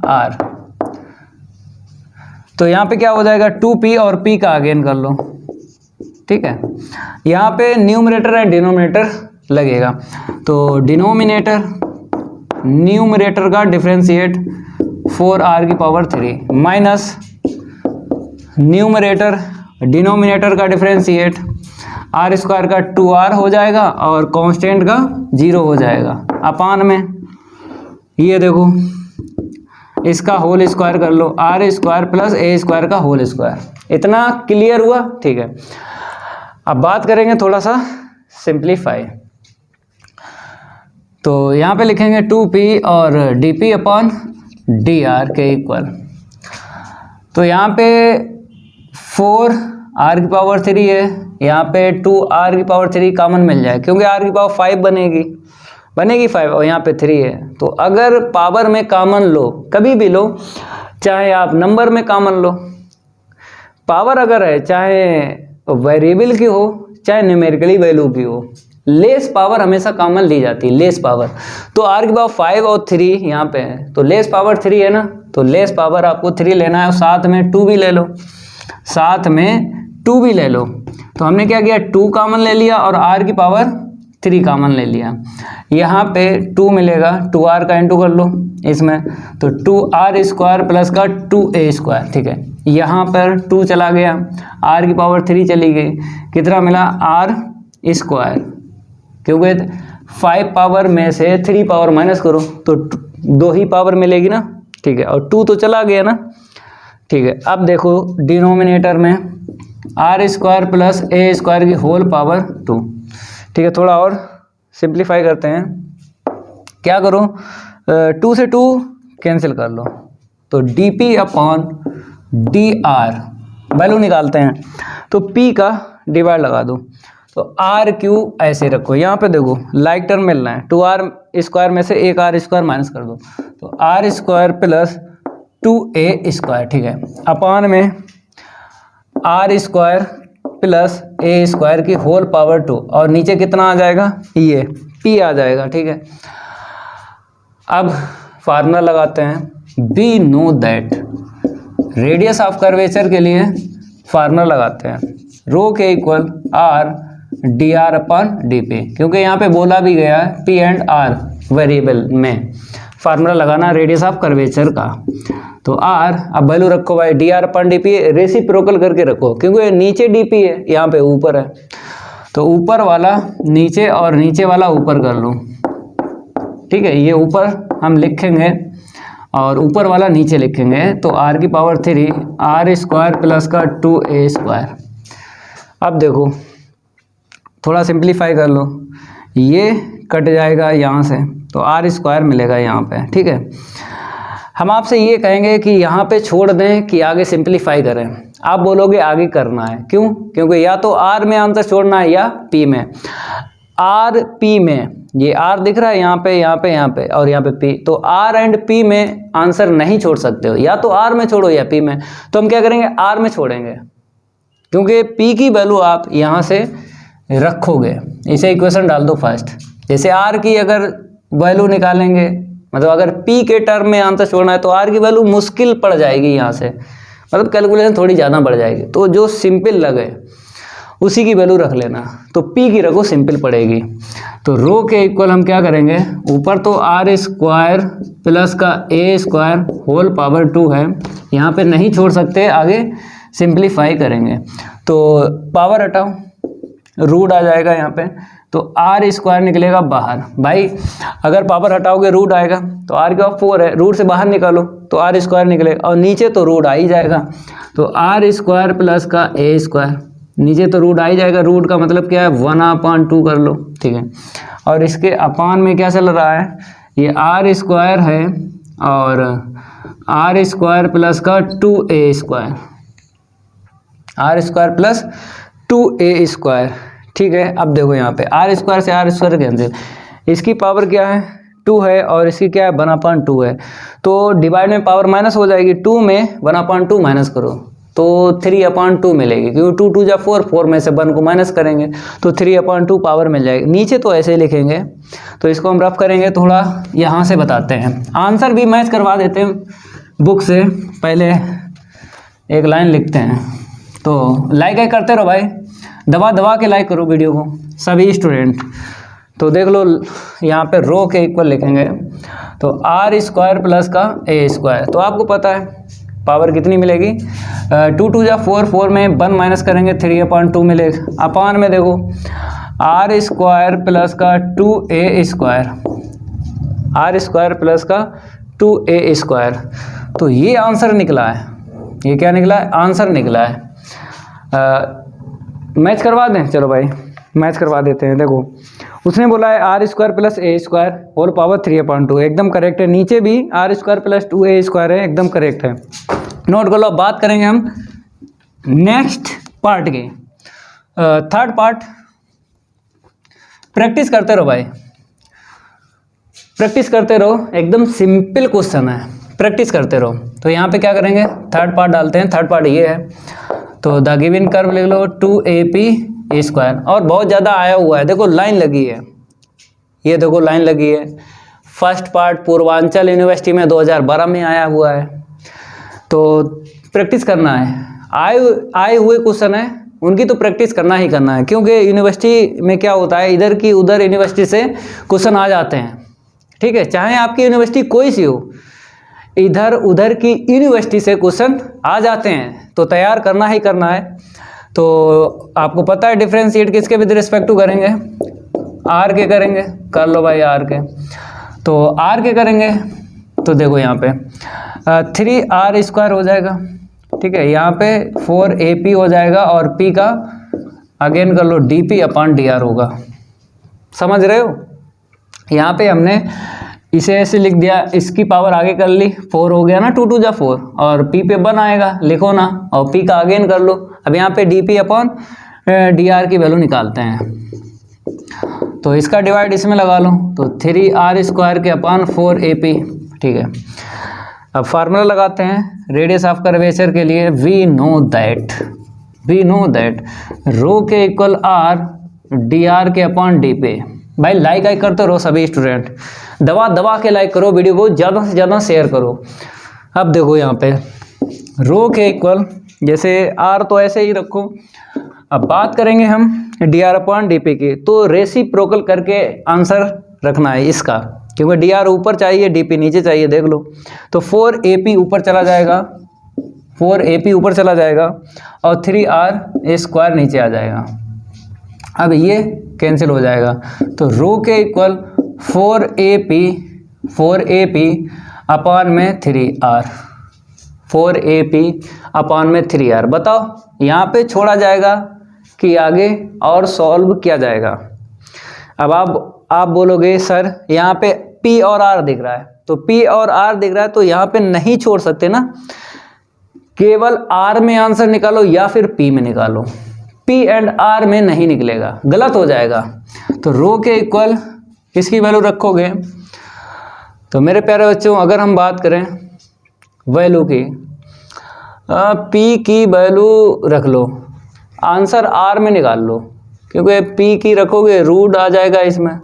Speaker 2: r। तो यहाँ पे क्या हो जाएगा, 2p और p का अगेन कर लो। ठीक है, यहाँ पे न्यूमरेटर एंड डिनोमिनेटर लगेगा, तो न्यूमरेटर का डिफ्रेंशिएट 4r की पावर 3 माइनस न्यूमरेटर डिनोमिनेटर का डिफ्रेंशिएट r स्क्वायर का 2r हो जाएगा और कांस्टेंट का 0 हो जाएगा अपान में ये देखो इसका होल स्क्वायर कर लो, r square plus a square का होल स्क्वायर। इतना क्लियर हुआ? ठीक है, अब बात करेंगे थोड़ा सा सिंप्लीफाई। तो यहाँ पे लिखेंगे 2p और dp अपॉन dr के इक्वल। तो यहाँ पे 4r की पावर 3 है, यहाँ पे 2r की पावर 3 कॉमन मिल जाए क्योंकि r की पावर 5 बनेगी 5 और यहाँ पे 3 है। तो अगर पावर में कॉमन लो, कभी भी लो, चाहे आप नंबर में कॉमन लो, पावर अगर है चाहे वेरिएबल की हो चाहे न्यूमेरिकली वैल्यू की हो, लेस पावर हमेशा कॉमन ली जाती है, लेस पावर। तो r की पावर 5 और 3 यहाँ पे है तो लेस पावर 3 है ना, तो लेस पावर आपको 3 लेना है और साथ में 2 भी ले लो, साथ में 2 भी ले लो। तो हमने क्या किया, 2 कॉमन ले लिया और r की पावर 3 कॉमन ले लिया। यहाँ पे 2 मिलेगा, 2r का इंटू कर लो इसमें, तो 2r स्क्वायर प्लस का 2a स्क्वायर। ठीक है, यहाँ पर 2 चला गया, r की पावर 3 चली गई, कितना मिला r स्क्वायर, क्योंकि 5 पावर में से 3 पावर माइनस करो तो 2 ही पावर मिलेगी ना। ठीक है, और 2 तो चला गया ना। ठीक है, अब देखो डिनोमिनेटर में r square plus a square की होल पावर 2। ठीक है, थोड़ा और सिंप्लीफाई करते हैं। क्या करो, 2 से 2 कैंसिल कर लो तो dp अपॉन dr वैल्यू निकालते हैं तो p का डिवाइड लगा दो, तो आर क्यू ऐसे रखो। यहाँ पे देखो लाइक टर्म मिलना है, 2r स्क्वायर में से एक r स्क्वायर माइनस कर दो तो r square plus 2a square. ठीक है, अपान में r square plus a square की होल पावर 2 और नीचे कितना आ जाएगा, ये p आ जाएगा। ठीक है, अब फार्मूला लगाते हैं, we know that radius of curvature के लिए फार्मूला लगाते हैं। रो के equal R D R upon d P, क्योंकि यहाँ पे बोला भी गया है पी एंड आर वेरिएबल में फार्मूला लगाना रेडियस ऑफ कर्वेचर का। तो आर, अब वैल्यू रखो भाई d R upon d P, reciprocal करके रखो क्योंकि नीचे डी पी है, यहाँ पे ऊपर है, तो ऊपर वाला नीचे और नीचे वाला ऊपर कर लो, ठीक है। ये ऊपर हम लिखेंगे और ऊपर वाला नीचे लिखेंगे, तो आर की पावर 3 आर स्क्वायर प्लस का 2a स्क्वायर। अब देखो थोड़ा सिंप्लीफाई कर लो, ये कट जाएगा यहाँ से, तो आर स्क्वायर मिलेगा यहाँ पे, ठीक है। हम आपसे ये कहेंगे कि यहाँ पे छोड़ दें कि आगे सिंप्लीफाई करें। आप बोलोगे आगे करना है, क्यों? क्योंकि या तो आर में आंसर छोड़ना है या पी में। आर पी में, ये आर दिख रहा है यहाँ पे, यहाँ पे, यहाँ पे और यहाँ पे पी, तो आर एंड पी में आंसर नहीं छोड़ सकते हो, या तो आर में छोड़ो या पी में। तो हम क्या करेंगे, आर में छोड़ेंगे, क्योंकि पी की वैल्यू आप यहाँ से रखोगे। इसे इक्वेशन डाल दो फर्स्ट। जैसे आर की अगर वैल्यू निकालेंगे, मतलब अगर पी के टर्म में आंसर छोड़ना है तो आर की वैल्यू मुश्किल पड़ जाएगी यहाँ से, मतलब कैलकुलेशन थोड़ी ज़्यादा बढ़ जाएगी। तो जो सिंपल लगे उसी की वैल्यू रख लेना, तो पी की रखो, सिंपल पड़ेगी। तो रो के इक्वल हम क्या करेंगे, ऊपर तो आर स्क्वायर प्लस का ए स्क्वायर होल पावर 2 है, यहाँ पे नहीं छोड़ सकते, आगे सिंप्लीफाई करेंगे। तो पावर हटाओ, रूट आ जाएगा यहाँ पे, तो आर स्क्वायर निकलेगा बाहर। भाई अगर पावर हटाओगे रूट आएगा, तो आर का 4 है, रूट से बाहर निकालो तो आर स्क्वायर निकलेगा, और नीचे तो रूट आ ही जाएगा, तो आर स्क्वायर प्लस का ए स्क्वायर, नीचे तो रूट आ ही जाएगा, रूट का मतलब क्या है 1/2 कर लो, ठीक है। और इसके अपान में क्या चल रहा है, ये आर स्क्वायर है और आर स्क्वायर प्लस का 2a square, R square plus 2a square, ठीक है। अब देखो यहाँ पे आर स्क्वायर से आर स्क्वायर कैंसिल, इसकी पावर क्या है 2 है और इसकी क्या है 1/2 है, तो डिवाइड में पावर माइनस हो जाएगी, 2 में 1/2 माइनस करो तो 3/2 मिलेगी, क्योंकि 2 2 जा 4, 4 में से 1 को माइनस करेंगे तो 3/2 पावर मिल जाएगी। नीचे तो ऐसे ही लिखेंगे, तो इसको हम रफ करेंगे, थोड़ा यहाँ से बताते हैं, आंसर भी मैच करवा देते हैं बुक से। पहले एक लाइन लिखते हैं, तो लाइक करते रहो भाई, दबा दबा के लाइक करो वीडियो को सभी स्टूडेंट। तो देख लो यहाँ पे रो के इक्वल लिखेंगे, तो आर स्क्वायर प्लस का ए स्क्वायर, तो आपको पता है पावर कितनी मिलेगी, 2 2 जा 4, 4 में 1 माइनस करेंगे 3/2 मिलेगा। अपान में देखो आर स्क्वायर प्लस का 2a square, R square plus का 2a स्क्वायर, तो ये आंसर निकला है। ये क्या निकला है, आंसर निकला है। मैच करवा दें, चलो भाई मैच करवा देते हैं। देखो उसने बोला है R square plus A square whole power 3/2, एकदम करेक्ट है। नीचे भी are square plus 2a square है, एकदम करेक्ट है, नोट कर लो। बात करेंगे हम नेक्स्ट पार्ट के, थर्ड पार्ट। प्रैक्टिस करते रहो भाई, प्रैक्टिस करते रहो, एकदम सिंपल क्वेश्चन है, प्रैक्टिस करते रहो। तो यहाँ पे क्या करेंगे, थर्ड पार्ट डालते हैं। थर्ड पार्ट ये है, तो द गिवन कर्व लिख लो 2ap स्क्वायर, और बहुत ज़्यादा आया हुआ है, देखो लाइन लगी है, ये देखो लाइन लगी है। फर्स्ट पार्ट पूर्वांचल यूनिवर्सिटी में 2012 में आया हुआ है, तो प्रैक्टिस करना है। आए हुए क्वेश्चन है उनकी तो प्रैक्टिस करना ही करना है, क्योंकि यूनिवर्सिटी में क्या होता है, इधर की उधर यूनिवर्सिटी से क्वेश्चन आ जाते हैं, ठीक है। चाहे आपकी यूनिवर्सिटी कोई सी हो, इधर उधर की यूनिवर्सिटी से क्वेश्चन आ जाते हैं, तो तैयार करना ही करना है। तो आपको पता है डिफरेंशिएट किसके विद रिस्पेक्ट टू करेंगे, आर के करेंगे, कर लो भाई आर के। तो आर के करेंगे, तो देखो यहाँ पे 3r स्क्वायर हो जाएगा, ठीक है। यहाँ पे 4ap हो जाएगा, और p का अगेन कर लो dp/dr होगा, समझ रहे हो। यहाँ पे हमने इसे ऐसे लिख दिया, इसकी पावर आगे कर ली, 4 हो गया ना, 2 2 जा 4, और p पे 1 आएगा, लिखो ना, और p का अगेन कर लो। अब यहाँ पे dp/dr की वैल्यू निकालते हैं, तो इसका डिवाइड इसमें लगा लो, तो 3r स्क्वायर के अपान 4ap, ठीक है। अब फार्मूला लगाते हैं रेडियस ऑफ कर्वेचर के लिए, वी नो दैट रो के इक्वल r dr के अपान dp। भाई लाइक करते रहो सभी स्टूडेंट, दबा दबा के लाइक करो, वीडियो को ज़्यादा से ज़्यादा शेयर करो। अब देखो यहाँ पे रो के इक्वल, जैसे r तो ऐसे ही रखो, अब बात करेंगे हम dr/dp की, तो रेसिप्रोकल करके आंसर रखना है इसका, क्योंकि dr ऊपर चाहिए dp नीचे चाहिए। देख लो, तो 4ap ऊपर चला जाएगा, 4ap ऊपर चला जाएगा और 3r² नीचे आ जाएगा। अब ये कैंसिल हो जाएगा, तो रो के इक्वल 4ap अपान में 3r, 4ap अपान में 3r। बताओ यहाँ पे छोड़ा जाएगा कि आगे और सॉल्व किया जाएगा। अब आप बोलोगे सर यहाँ पे p और r दिख रहा है, तो p और r दिख रहा है तो यहाँ पे नहीं छोड़ सकते ना, केवल r में आंसर निकालो या फिर p में निकालो, p एंड r में नहीं निकलेगा, गलत हो जाएगा। तो रो के इक्वल किसकी वैल्यू रखोगे, तो मेरे प्यारे बच्चों अगर हम बात करें वैल्यू की, p की वैल्यू रख लो, आंसर r में निकाल लो, क्योंकि p की रखोगे रूट आ जाएगा इसमें,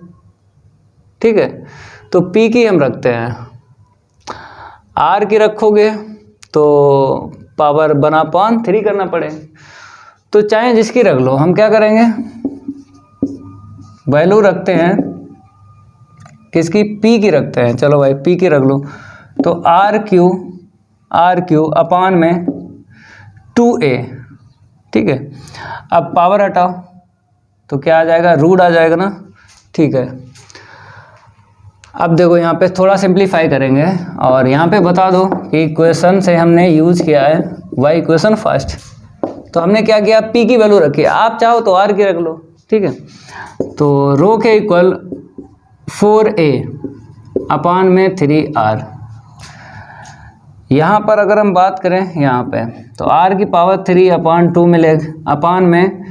Speaker 2: ठीक है। तो p की हम रखते हैं, r की रखोगे तो पावर 1/3 करना पड़े, तो चाहे जिसकी रख लो। हम क्या करेंगे, वैल्यू रखते हैं किसकी, p की रखते हैं। चलो भाई p की रख लो, तो r³ अपान में 2a, ठीक है। अब पावर हटाओ तो क्या आ जाएगा, रूट आ जाएगा ना, ठीक है। अब देखो यहाँ पे थोड़ा सिंप्लीफाई करेंगे और यहाँ पे बता दो कि इक्वेशन से हमने यूज़ किया है y इक्वेशन फर्स्ट, तो हमने क्या किया, p की वैल्यू रखी है, आप चाहो तो r की रख लो, ठीक है। तो रो के इक्वल 4a अपान में 3r। यहाँ पर अगर हम बात करें यहाँ पे, तो r की पावर 3/2 मिलेगा, अपान में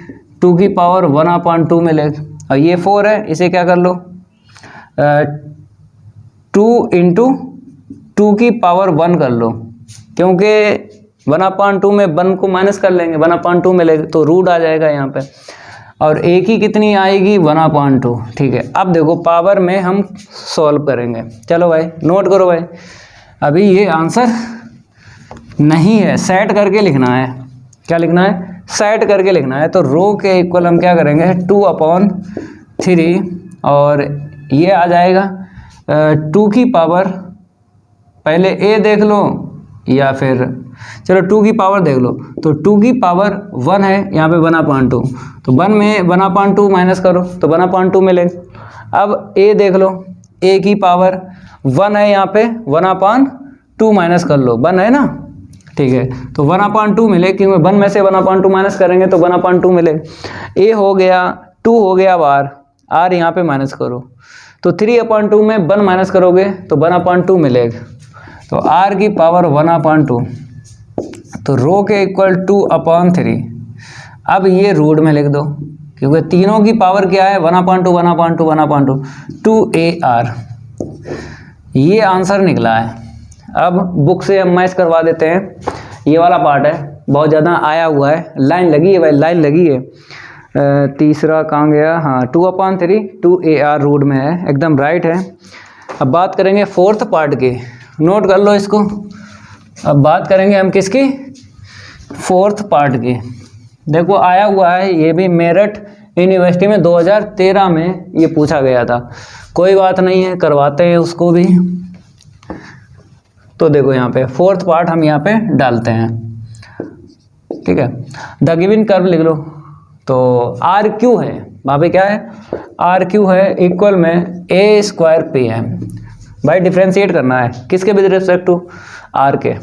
Speaker 2: 2 की पावर 1/2 मिलेगा, और ये 4 है, इसे क्या कर लो 2 × 2 की पावर 1 कर लो, क्योंकि 1/2 में 1 को माइनस कर लेंगे, 1/2 मिलेगा, तो रूट आ जाएगा यहाँ पे, और a की कितनी आएगी 1/2, ठीक है। अब देखो पावर में हम सॉल्व करेंगे, चलो भाई नोट करो भाई, अभी ये आंसर नहीं है, सेट करके लिखना है। क्या लिखना है, सेट करके लिखना है। तो रो के इक्वल हम क्या करेंगे 2/3, और ये आ जाएगा 2 की पावर, पहले a देख लो या फिर चलो 2 की पावर देख लो, तो 2 की पावर 1 है यहाँ पे 1/2, तो 1 में 1/2 माइनस करो तो 1/2 मिलेगा। अब a देख लो, a की पावर 1 है यहाँ पे, 1/2 माइनस कर लो, 1 है ना, ठीक है। तो 1/2 मिले, क्योंकि 1 में से 1/2 माइनस करेंगे तो 1/2 मिलेगा। a हो गया, 2 हो गया, r यहाँ पे माइनस करो, तो 3/2 में 1 माइनस करोगे तो 1/2 मिलेगा, तो r की पावर 1/2, तो रो के इक्वल 2/3। अब ये रूट में लिख दो, क्योंकि तीनों की पावर क्या है 1/2 1/2 1/2, 2ar, ये आंसर निकला है। अब बुक से हम मैच करवा देते हैं, ये वाला पार्ट है, बहुत ज़्यादा आया हुआ है, लाइन लगी है भाई, लाइन लगी है। तीसरा कहाँ गया, हाँ 2/3, 2ar रूट में है, एकदम राइट है। अब बात करेंगे फोर्थ पार्ट की, नोट कर लो इसको। अब बात करेंगे हम किसकी, फोर्थ पार्ट की। देखो आया हुआ है, ये भी मेरठ यूनिवर्सिटी में 2013 में ये पूछा गया था, कोई बात नहीं है, करवाते हैं उसको भी। तो देखो यहाँ पे फोर्थ पार्ट हम यहाँ पे डालते हैं, ठीक है। द गिवन कर्व लिख लो, तो RQ है वहाँ पे, क्या है RQ है इक्वल में a² p है भाई, डिफ्रेंशिएट करना है किसके विद रिस्पेक्ट टू r के,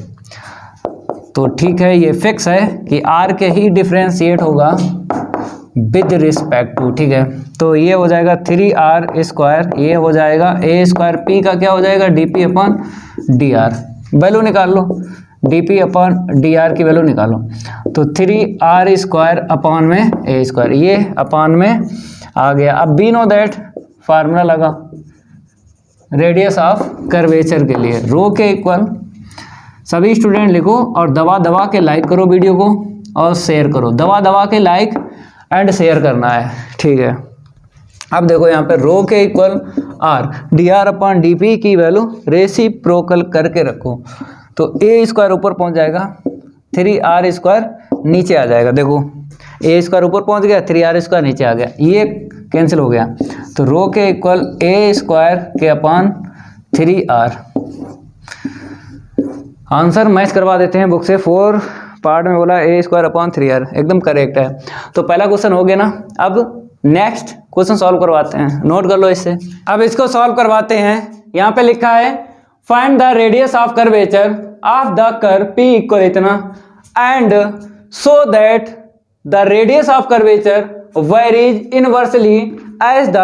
Speaker 2: तो ठीक है ये फिक्स है कि r के ही डिफ्रेंशिएट होगा विद रिस्पेक्ट टू, ठीक है। तो ये हो जाएगा 3r², ये हो जाएगा a² p का क्या हो जाएगा dp/dr, वैल्यू निकाल लो, dp/dr की वैल्यू निकालो, तो 3r² अपान में a², ये अपान में आ गया। अब बी नो दैट फार्मूला लगा रेडियस ऑफ कर्वेचर के लिए, रो के इक्वल, सभी स्टूडेंट लिखो और दबा दबा के लाइक करो वीडियो को और शेयर करो, दबा दबा के लाइक एंड शेयर करना है, ठीक है। अब देखो यहाँ पे रो के इक्वल r, dr/dp की वैल्यू रेसिप्रोकल करके रखो, तो a² ऊपर पहुँच जाएगा, 3r² नीचे आ जाएगा। देखो ए स्क्वायर ऊपर पहुंच गया, 3r स्क्वायर नीचे आ गया, ये कैंसिल हो गया। तो रो के इक्वल ए स्क्वायर के अपान 3r। आंसर मैच करवा देते हैं बुक से। 4 पार्ट में बोला ए स्क्वायर अपॉन 3r, एकदम करेक्ट है। तो पहला क्वेश्चन हो गया ना। अब नेक्स्ट क्वेश्चन सॉल्व करवाते हैं, नोट कर लो इससे।
Speaker 1: अब इसको सॉल्व करवाते हैं। यहाँ पे लिखा है find the radius of curvature of the curve P equal इतना and so that the radius of curvature varies inversely as the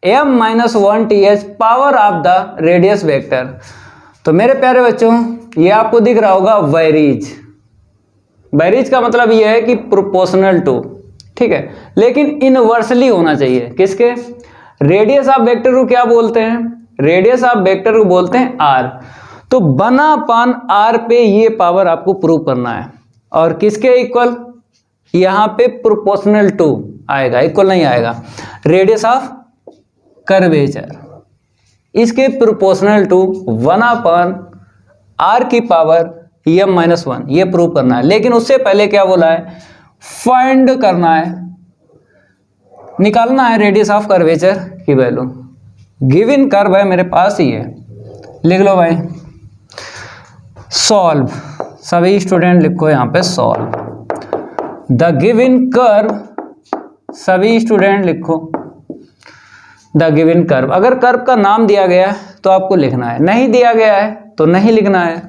Speaker 1: m-1th power of the radius vector. तो मेरे प्यारे बच्चों, ये आपको दिख रहा होगा वेरीज। वेरीज का मतलब ये है कि प्रोपोर्शनल टू, ठीक है, लेकिन इनवर्सली होना चाहिए। किसके? रेडियस ऑफ वेक्टर को क्या बोलते हैं? रेडियस ऑफ वेक्टर को बोलते हैं r। तो 1/r पे ये पावर आपको प्रूव करना है। और किसके इक्वल? यहाँ पे प्रोपोर्शनल टू आएगा, इक्वल नहीं आएगा। रेडियस ऑफ कर्वेचर इसके प्रोपोर्शनल टू 1/r की पावर m-1, ये प्रूव करना है। लेकिन उससे पहले क्या बोला है? फाइंड करना है, निकालना है रेडियस ऑफ कर्वेचर की वैल्यू। गिवन कर्व है मेरे पास ही है, लिख लो भाई। सॉल्व, सभी स्टूडेंट लिखो यहाँ पे सॉल्व द गिवन कर्व। सभी स्टूडेंट लिखो द गिवन कर्व। अगर कर्व का नाम दिया गया है तो आपको लिखना है, नहीं दिया गया है तो नहीं लिखना है।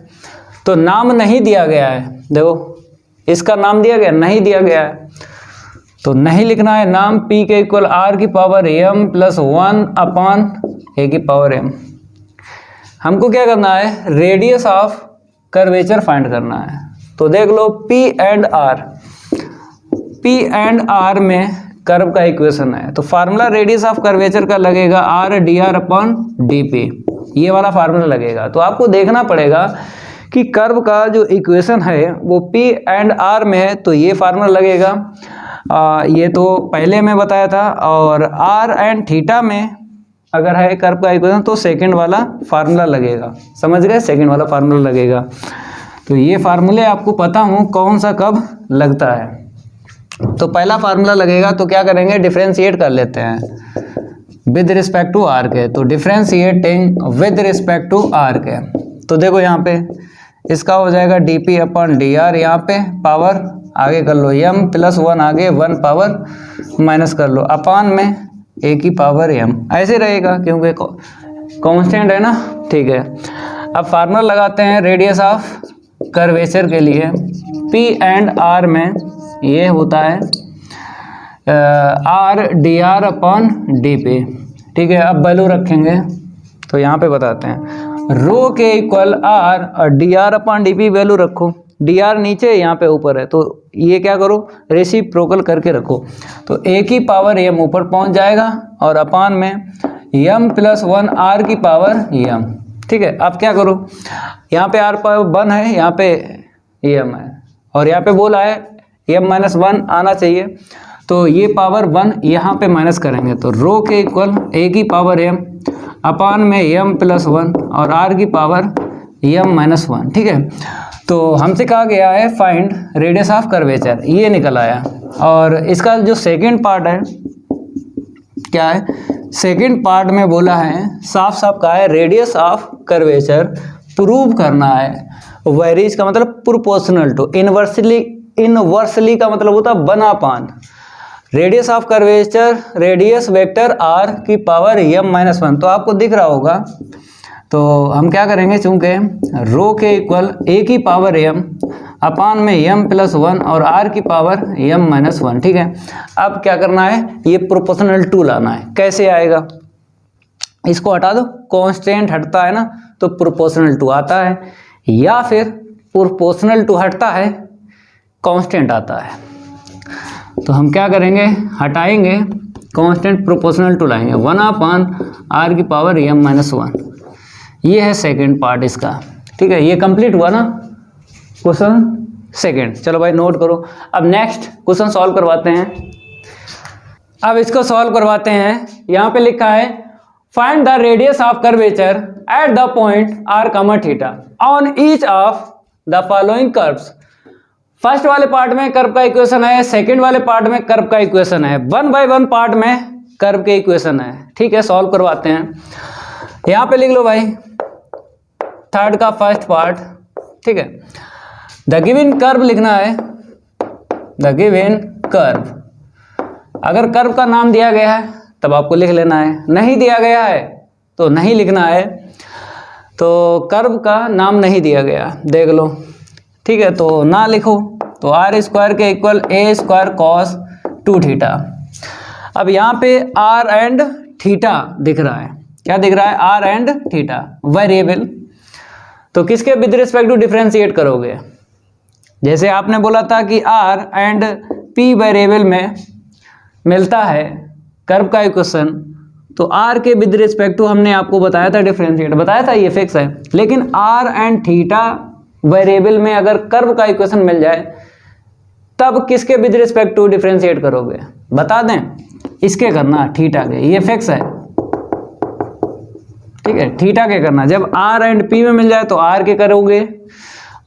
Speaker 1: तो नाम नहीं दिया गया है, देखो इसका नाम दिया गया, नहीं दिया गया है तो नहीं लिखना है। नाम P के इक्वल r की पावर m + 1/a की पावर m। हमको क्या करना है? रेडियस ऑफ कर्वेचर फाइंड करना है। तो देख लो P एंड R में कर्व का इक्वेशन है। तो फार्मूला रेडियस ऑफ कर्वेचर का लगेगा r dr/dp, ये वाला फार्मूला लगेगा। तो आपको देखना पड़ेगा कि कर्व का जो इक्वेशन है वो P एंड R में है, तो ये फार्मूला लगेगा। ये तो पहले मैं बताया था। और R एंड थीटा में अगर है कर्व का इक्वेशन तो सेकंड वाला फार्मूला लगेगा। समझ गए? सेकंड वाला फार्मूला लगेगा। तो ये फार्मूले आपको पता हो कौन सा कब लगता है। तो पहला फार्मूला लगेगा तो क्या करेंगे? डिफ्रेंशिएट कर लेते हैं विद रिस्पेक्ट टू R के। तो differentiating with respect to R के, तो देखो यहाँ पे इसका हो जाएगा dp/dr। यहाँ पे पावर आगे कर लो m + 1 आगे 1 पावर माइनस कर लो अपान में a की पावर m, ऐसे रहेगा क्योंकि कांस्टेंट है ना। ठीक है, अब फार्मूला लगाते हैं रेडियस ऑफ कर्वेचर के लिए। P एंड R में ये होता है r dr/dp। ठीक है, अब वैल्यू रखेंगे तो यहाँ पे बताते हैं रो के इक्वल r और dr/dp वैल्यू रखो। dr नीचे, यहाँ पे ऊपर है, तो ये क्या करो? रेसिप्रोकल करके रखो। तो a की पावर m ऊपर पहुँच जाएगा और अपान में m + 1 r की पावर m। ठीक है, अब क्या करो? यहाँ पे r पावर 1 है, यहाँ पे m है और यहाँ पे बोला है m-1 आना चाहिए। तो ये पावर 1 यहाँ पे माइनस करेंगे तो रो के इक्वल a की पावर m अपान में m + 1 और r की पावर m-1। ठीक है, तो हमसे कहा गया है फाइंड रेडियस ऑफ कर्वेचर, ये निकल आया। और इसका जो सेकंड पार्ट है क्या है? सेकंड पार्ट में बोला है, साफ साफ कहा है रेडियस ऑफ कर्वेचर प्रूव करना है। वेरीज का मतलब प्रोपोर्शनल टू, इनवर्सली का मतलब होता है 1/। Radius of curvature radius vector r की पावर m-1, तो आपको दिख रहा होगा। तो हम क्या करेंगे, चूंकि रो के इक्वल a की पावर m अपान में m + 1 और r की पावर m-1। ठीक है, अब क्या करना है? ये प्रोपोर्शनल टू लाना है। कैसे आएगा? इसको हटा दो, कांस्टेंट हटता है ना तो प्रोपोर्शनल टू आता है, या फिर प्रोपोर्शनल टू हटता है कांस्टेंट आता है। तो हम क्या करेंगे? हटाएंगे कांस्टेंट, प्रोपोर्शनल टू लाएंगे 1/r की पावर m-1। ये है सेकंड पार्ट इसका। ठीक है, ये कंप्लीट हुआ ना क्वेश्चन सेकंड। चलो भाई नोट करो। अब नेक्स्ट क्वेश्चन सॉल्व करवाते हैं। अब इसको सॉल्व करवाते हैं। यहाँ पे लिखा है find the radius of curvature at the point r, θ on each of the following curves. First वाले पार्ट में कर्व का इक्वेशन है, सेकंड वाले पार्ट में कर्व का इक्वेशन है, 1 बाय 1 पार्ट में कर्व के इक्वेशन है। ठीक है, सॉल्व करवाते हैं। यहाँ पे लिख लो भाई थर्ड का फर्स्ट पार्ट। ठीक है, द गिवन कर्व लिखना है, द गिवन कर्व। अगर कर्व का नाम दिया गया है तब आपको लिख लेना है, नहीं दिया गया है तो नहीं लिखना है। तो कर्व का नाम नहीं दिया गया, देख लो। ठीक है, तो ना लिखो, तो आर स्क्वायर के इक्वल ए स्क्वायर कॉस 2 थीटा। अब यहाँ पे आर एंड थीटा दिख रहा है, क्या दिख रहा है? R and theta variable. तो किसके विद रिस्पेक्ट टू डिफरेंशिएट करोगे? जैसे आपने बोला था कि आर एंड पी वेरिएबल में मिलता है कर्व का इक्वेशन, तो आर के विद रिस्पेक्ट टू हमने आपको बताया था डिफरेंशिएट, बताया था, ये फिक्स है। लेकिन आर एंड थीटा वेरिएबल में अगर कर्व का इक्वेशन मिल जाए तब किसके विद रिस्पेक्ट टू डिफरेंशिएट करोगे? बता दें, इसके करना, थीटा के, ये फिक्स है। ठीक है, थीटा के करना। जब आर एंड पी में मिल जाए तो आर के करोगे,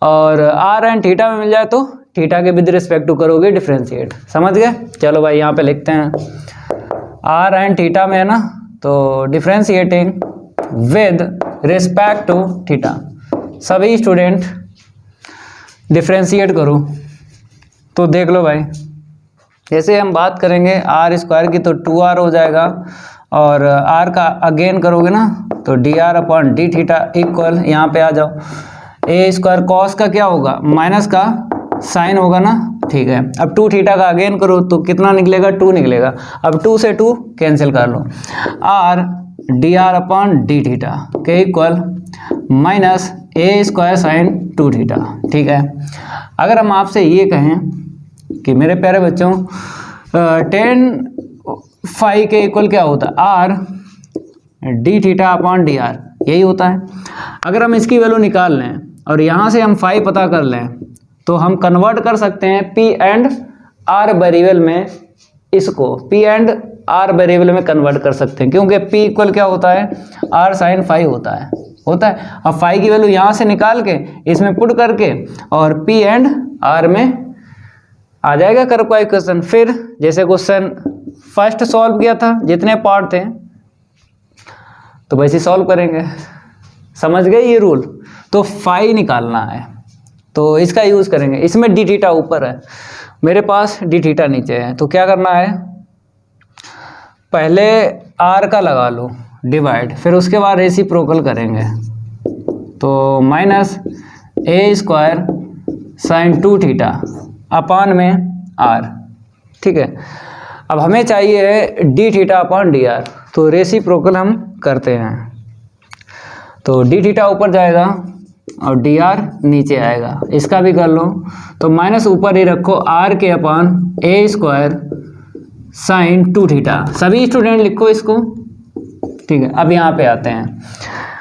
Speaker 1: और आर एंड थीटा में मिल जाए तो थीटा के विद रिस्पेक्ट टू करोगे डिफरेंशिएट। समझ गए? चलो भाई यहाँ पे लिखते हैं, आर एंड थीटा में है ना, तो differentiating with respect to theta. सभी स्टूडेंट डिफरेंशिएट करो। तो देख लो भाई, जैसे हम बात करेंगे आर स्क्वायर की तो 2r हो जाएगा, और r का अगेन करोगे ना तो dr upon D theta equal, यहाँ पे आ जाओ, ए स्क्वायर कॉस का क्या होगा? माइनस का साइन होगा ना। ठीक है, अब 2 थीटा का अगेन करो तो कितना निकलेगा? 2 निकलेगा। अब 2 से 2 कैंसिल कर लो, r dr upon D theta के इक्वल माइनस ए स्क्वायर साइन 2 थीटा। ठीक है, अगर हम आपसे ये कहें कि मेरे प्यारे बच्चों tan फाई के इक्वल क्या होता है? Are D theta upon D R, यही होता है। अगर हम इसकी वैल्यू निकाल लें और यहाँ से हम फाई पता कर लें तो हम कन्वर्ट कर सकते हैं पी एंड आर वेरिएबल में, इसको पी एंड आर वेरिएबल में कन्वर्ट कर सकते हैं, क्योंकि पी इक्वल क्या होता है? आर साइन फाई होता है। अब फाई की वैल्यू यहाँ से निकाल के इसमें पुट करके और पी एंड आर में आ जाएगा कर्व का इक्वेशन। फिर जैसे क्वेश्चन फर्स्ट सॉल्व किया था, जितने पार्ट थे तो वैसे सॉल्व करेंगे। समझ गए ये रूल? तो फाई निकालना है तो इसका यूज़ करेंगे। इसमें डी थीटा ऊपर है, मेरे पास डी थीटा नीचे है, तो क्या करना है? पहले आर का लगा लो डिवाइड, फिर उसके बाद रेसिप्रोकल करेंगे, तो माइनस ए स्क्वायर साइन 2 थीटा अपान में आर। ठीक है, अब हमें चाहिए D theta upon D R, तो रेसिप्रोकल हम करते हैं। तो डी थीटा ऊपर जाएगा और डी आर नीचे आएगा, इसका भी कर लो, तो माइनस ऊपर ही रखो आर के अपॉन ए स्क्वायर साइन 2 थीटा। सभी स्टूडेंट लिखो इसको। ठीक है, अब यहाँ पे आते हैं,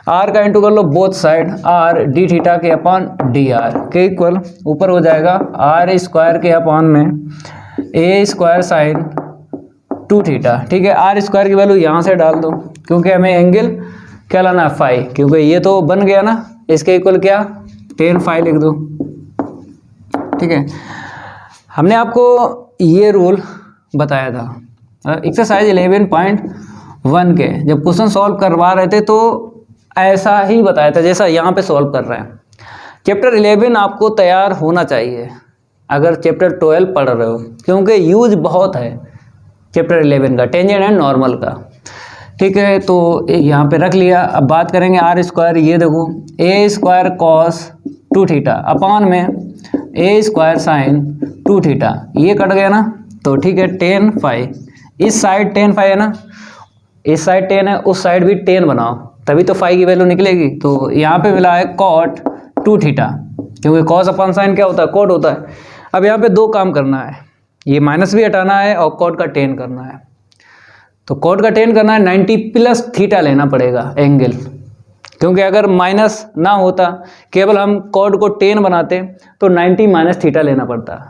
Speaker 1: आर का इंटू कर लो both side, R D theta के अपॉन डी आर के इक्वल ऊपर हो जाएगा आर स्क्वायर के अपॉन में ए स्क्वायर साइन 2 थीटा। ठीक है, आर स्क्वायर की वैल्यू यहाँ से डाल दो, क्योंकि हमें एंगल क्या लाना है? फाई, क्योंकि ये तो बन गया ना, इसके इक्वल क्या? tan फाई लिख दो। ठीक है, हमने आपको ये रूल बताया था एक्सरसाइज 11.1 के, जब क्वेश्चन सॉल्व करवा रहे थे तो ऐसा ही बताया था जैसा यहाँ पे सॉल्व कर रहे हैं। चैप्टर 11 आपको तैयार होना चाहिए अगर चैप्टर 12 पढ़ रहे हो, क्योंकि यूज बहुत है चैप्टर 11 का, टेंजेंट एंड नॉर्मल का। ठीक है, तो यहाँ पे रख लिया। अब बात करेंगे आर स्क्वायर, ये देखो ए स्क्वायर कॉस 2 थीटा अपॉन में ए स्क्वायर साइन 2 थीटा, ये कट गया ना, तो ठीक है tan फाई, इस साइड tan फाई है ना, इस साइड 10 है, उस साइड भी 10 बनाओ, तभी तो फाई की वैल्यू निकलेगी। तो यहाँ पे मिला है कॉट 2 थीटा, क्योंकि कॉस अपॉन साइन क्या होता है? कॉट होता है। अब यहाँ पे दो काम करना है, ये माइनस भी हटाना है और कॉट का 10 करना है। तो कॉट का 10 करना है, 90 प्लस थीटा लेना पड़ेगा एंगल, क्योंकि अगर माइनस ना होता, केवल हम कॉट को 10 बनाते तो 90 माइनस थीटा लेना पड़ता।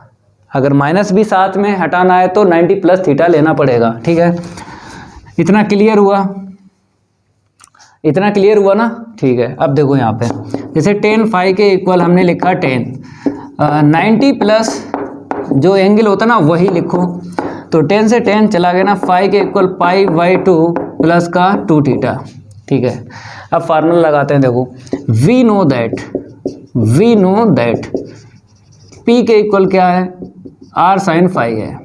Speaker 1: अगर माइनस भी साथ में हटाना है तो 90 प्लस थीटा लेना पड़ेगा। ठीक है, इतना क्लियर हुआ? ना? ठीक है, अब देखो यहाँ पे जैसे tan फाई के इक्वल हमने लिखा 10,
Speaker 2: 90 प्लस जो एंगल होता है ना वही लिखो। तो 10 से 10 चला गया ना, फाई के इक्वल π/2 प्लस का 2 थीटा। ठीक है, अब फार्मूला लगाते हैं। देखो वी नो दैट P के इक्वल क्या है, r साइन फाई है।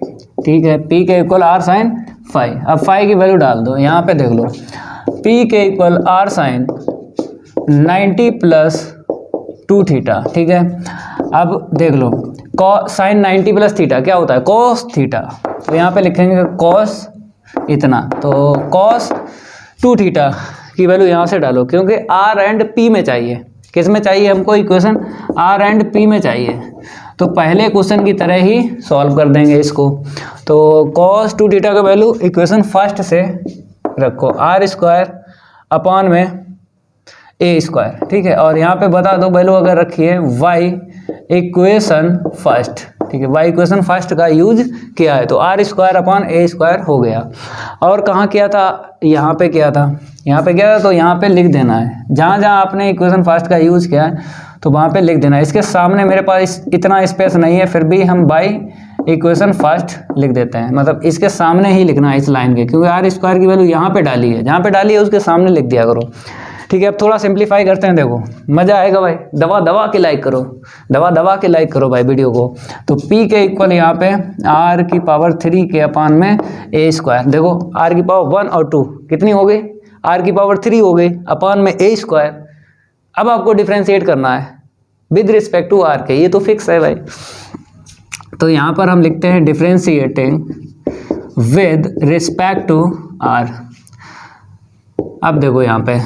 Speaker 2: ठीक है, P के इक्वल r साइन फाई। अब फाई की वैल्यू डाल दो यहाँ पे, देख लो P के equal r sine 90 plus 2 theta. ठीक है, अब देख लो साइन 90 प्लस थीटा क्या होता है, कॉस थीटा। तो यहाँ पे लिखेंगे कॉस इतना, तो कॉस 2 थीटा की वैल्यू यहाँ से डालो, क्योंकि r एंड p में चाहिए। किस में चाहिए हमको इक्वेशन, r एंड p में चाहिए। तो पहले क्वेश्चन की तरह ही सॉल्व कर देंगे इसको। तो cos 2 थीटा का वैल्यू इक्वेशन फर्स्ट से रखो, r² अपॉन में a²। ठीक है, और यहाँ पे बता दो वैल्यू अगर रखी है y इक्वेशन फर्स्ट। ठीक है, y इक्वेशन फर्स्ट का यूज किया है, तो r² अपॉन a² हो गया। और कहाँ किया था, यहाँ पे किया था, यहाँ पे किया था। तो यहाँ पे लिख देना है, जहाँ जहाँ आपने इक्वेशन फर्स्ट का यूज किया है तो वहाँ पे लिख देना है। इसके सामने मेरे पास इतना स्पेस नहीं है, फिर भी हम बाई इक्वेशन फर्स्ट लिख देते हैं, मतलब इसके सामने ही लिखना है इस लाइन के, क्योंकि r² की वैल्यू यहाँ पे डाली है, जहाँ पे डाली है उसके सामने लिख दिया करो। ठीक है, अब थोड़ा सिंप्लीफाई करते हैं। देखो मज़ा आएगा भाई, दबा के लाइक करो, दबा के लाइक करो भाई वीडियो को। तो P के इक्वल यहाँ पे r³ के अपान में a²। देखो r⁻1 और 2 कितनी हो गई, r⁻3 हो गई अपान में a²। अब आपको डिफ्रेंशिएट करना है विद रिस्पेक्ट टू r के, ये तो फिक्स है भाई। तो यहाँ पर हम लिखते हैं differentiating with respect to r। अब देखो यहाँ पे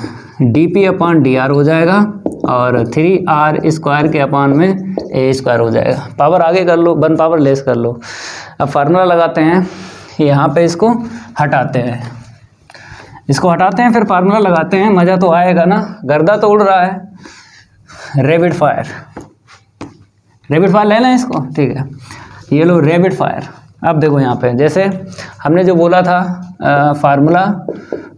Speaker 2: dp अपॉन dr हो जाएगा और 3r² के अपान में a² हो जाएगा। पावर आगे कर लो, 1 पावर लेस कर लो। अब फार्मूला लगाते हैं, यहाँ पे इसको हटाते हैं, फिर फार्मूला लगाते हैं। मज़ा तो आएगा ना, गर्दा तो उड़ रहा है। रैपिड फायर ले लें इसको। ठीक है, ये लो रैपिड फायर। अब देखो यहाँ पे जैसे हमने जो बोला था फार्मूला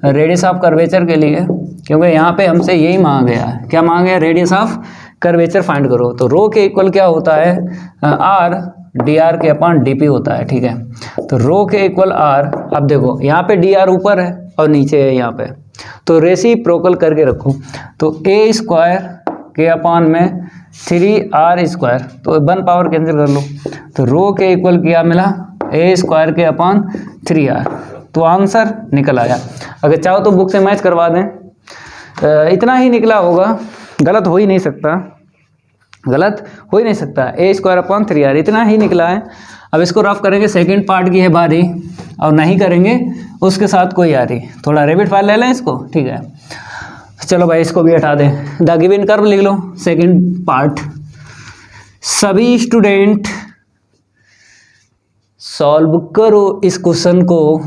Speaker 2: रेडियस ऑफ कर्वेचर के लिए, क्योंकि यहाँ पे हमसे यही मांगा गया है। क्या मांगा गया, रेडियस ऑफ कर्वेचर फाइंड करो। तो रो के इक्वल क्या होता है, r dr के अपान dp होता है। ठीक है, तो रो के इक्वल r। अब देखो यहाँ पे dr ऊपर है और नीचे है यहाँ पे, तो रेसिप्रोकल करके रखो। तो a² के अपान में 3r², तो 1 पावर कैंसिल कर लो। तो रो के इक्वल क्या मिला, a² के अपान 3r। तो आंसर निकल आया। अगर चाहो तो बुक से मैच करवा दें, इतना ही निकला होगा, गलत हो ही नहीं सकता, a² अपॉन 3r इतना ही निकला है। अब इसको रफ करेंगे, सेकंड पार्ट की है बारी, और नहीं करेंगे उसके साथ कोई यारी। थोड़ा रैपिड फायर ले लें इसको। ठीक है, चलो भाई इसको भी हटा दें। द गिवन कर्व लिख लो, सेकंड पार्ट। सभी स्टूडेंट सॉल्व करो इस क्वेश्चन को।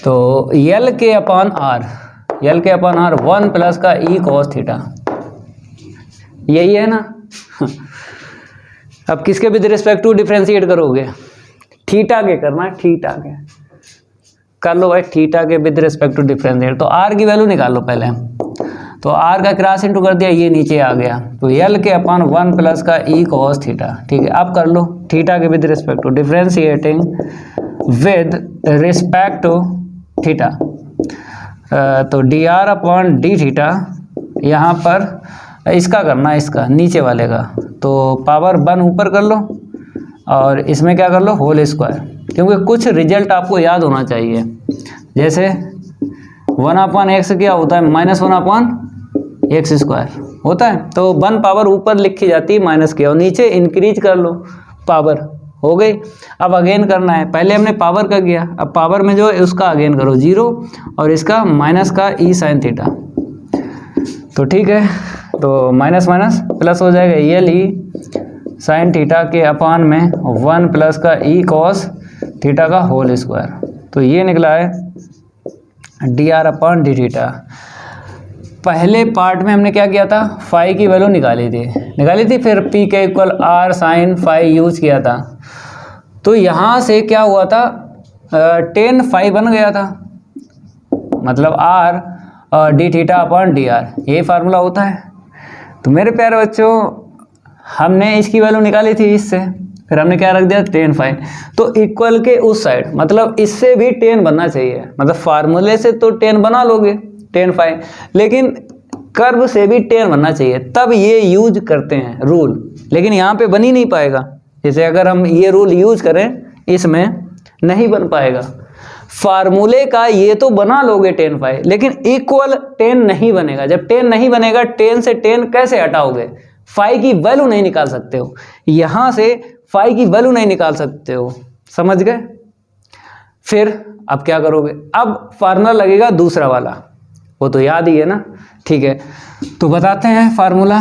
Speaker 2: तो L के अपान R 1 प्लस का e cos थीटा, यही है ना। अब किसके विद रिस्पेक्ट टू डिफ्रेंशिएट करोगे, थीटा के करना है, थीटा के कर लो भाई, थीटा के विद रिस्पेक्ट टू डिफ्रेंशिएट। तो R की वैल्यू निकाल लो पहले। तो R का क्रॉस इंटू कर दिया, ये नीचे आ गया। तो L के अपान 1 प्लस का e cos थीटा। ठीक है, अब कर लो थीटा के with respect to, differentiating with respect to theta. तो dr अपॉन डी थीटा, यहाँ पर इसका करना है, इसका नीचे वाले का। तो पावर 1 ऊपर कर लो और इसमें क्या कर लो, होल स्क्वायर, क्योंकि कुछ रिजल्ट आपको याद होना चाहिए। जैसे 1/x क्या होता है, -1/x² होता है। तो 1 पावर ऊपर लिखी जाती है माइनस की, और नीचे इंक्रीज कर लो पावर, हो गई। अब अगेन करना है, पहले हमने पावर का किया, अब पावर में जो है उसका अगेन करो 0 और इसका माइनस का e sin थीटा। तो ठीक है, तो माइनस माइनस प्लस हो जाएगा, L sin थीटा के अपान में 1 प्लस का e cos थीटा का होल स्क्वायर। तो ये निकला है dr अपॉन डी थीटा। पहले पार्ट में हमने क्या किया था, फाई की वैल्यू निकाली थी, फिर p के equal r sin phi use किया था। तो यहाँ से क्या हुआ था, tan फाई बन गया था, मतलब r D theta upon D R, यही फार्मूला होता है। तो मेरे प्यारे बच्चों, हमने इसकी वैल्यू निकाली थी इससे, फिर हमने क्या रख दिया, tan phi। तो इक्वल के उस साइड, मतलब इससे भी tan बनना चाहिए, मतलब फार्मूले से तो tan बना लोगे tan phi, लेकिन कर्व से भी tan बनना चाहिए, तब ये यूज करते हैं रूल। लेकिन यहाँ पे बन ही नहीं पाएगा, जैसे अगर हम ये रूल यूज करें इसमें नहीं बन पाएगा। फार्मूले का ये तो बना लोगे tan phi, लेकिन इक्वल tan नहीं बनेगा। जब tan नहीं बनेगा, tan से tan कैसे हटाओगे, फाई की वैल्यू नहीं निकाल सकते हो, यहाँ से फाई की वैल्यू नहीं निकाल सकते हो, समझ गए। फिर अब क्या करोगे, अब फार्मूला लगेगा दूसरा वाला, वो तो याद ही है ना, ठीक है। तो बताते हैं फार्मूला।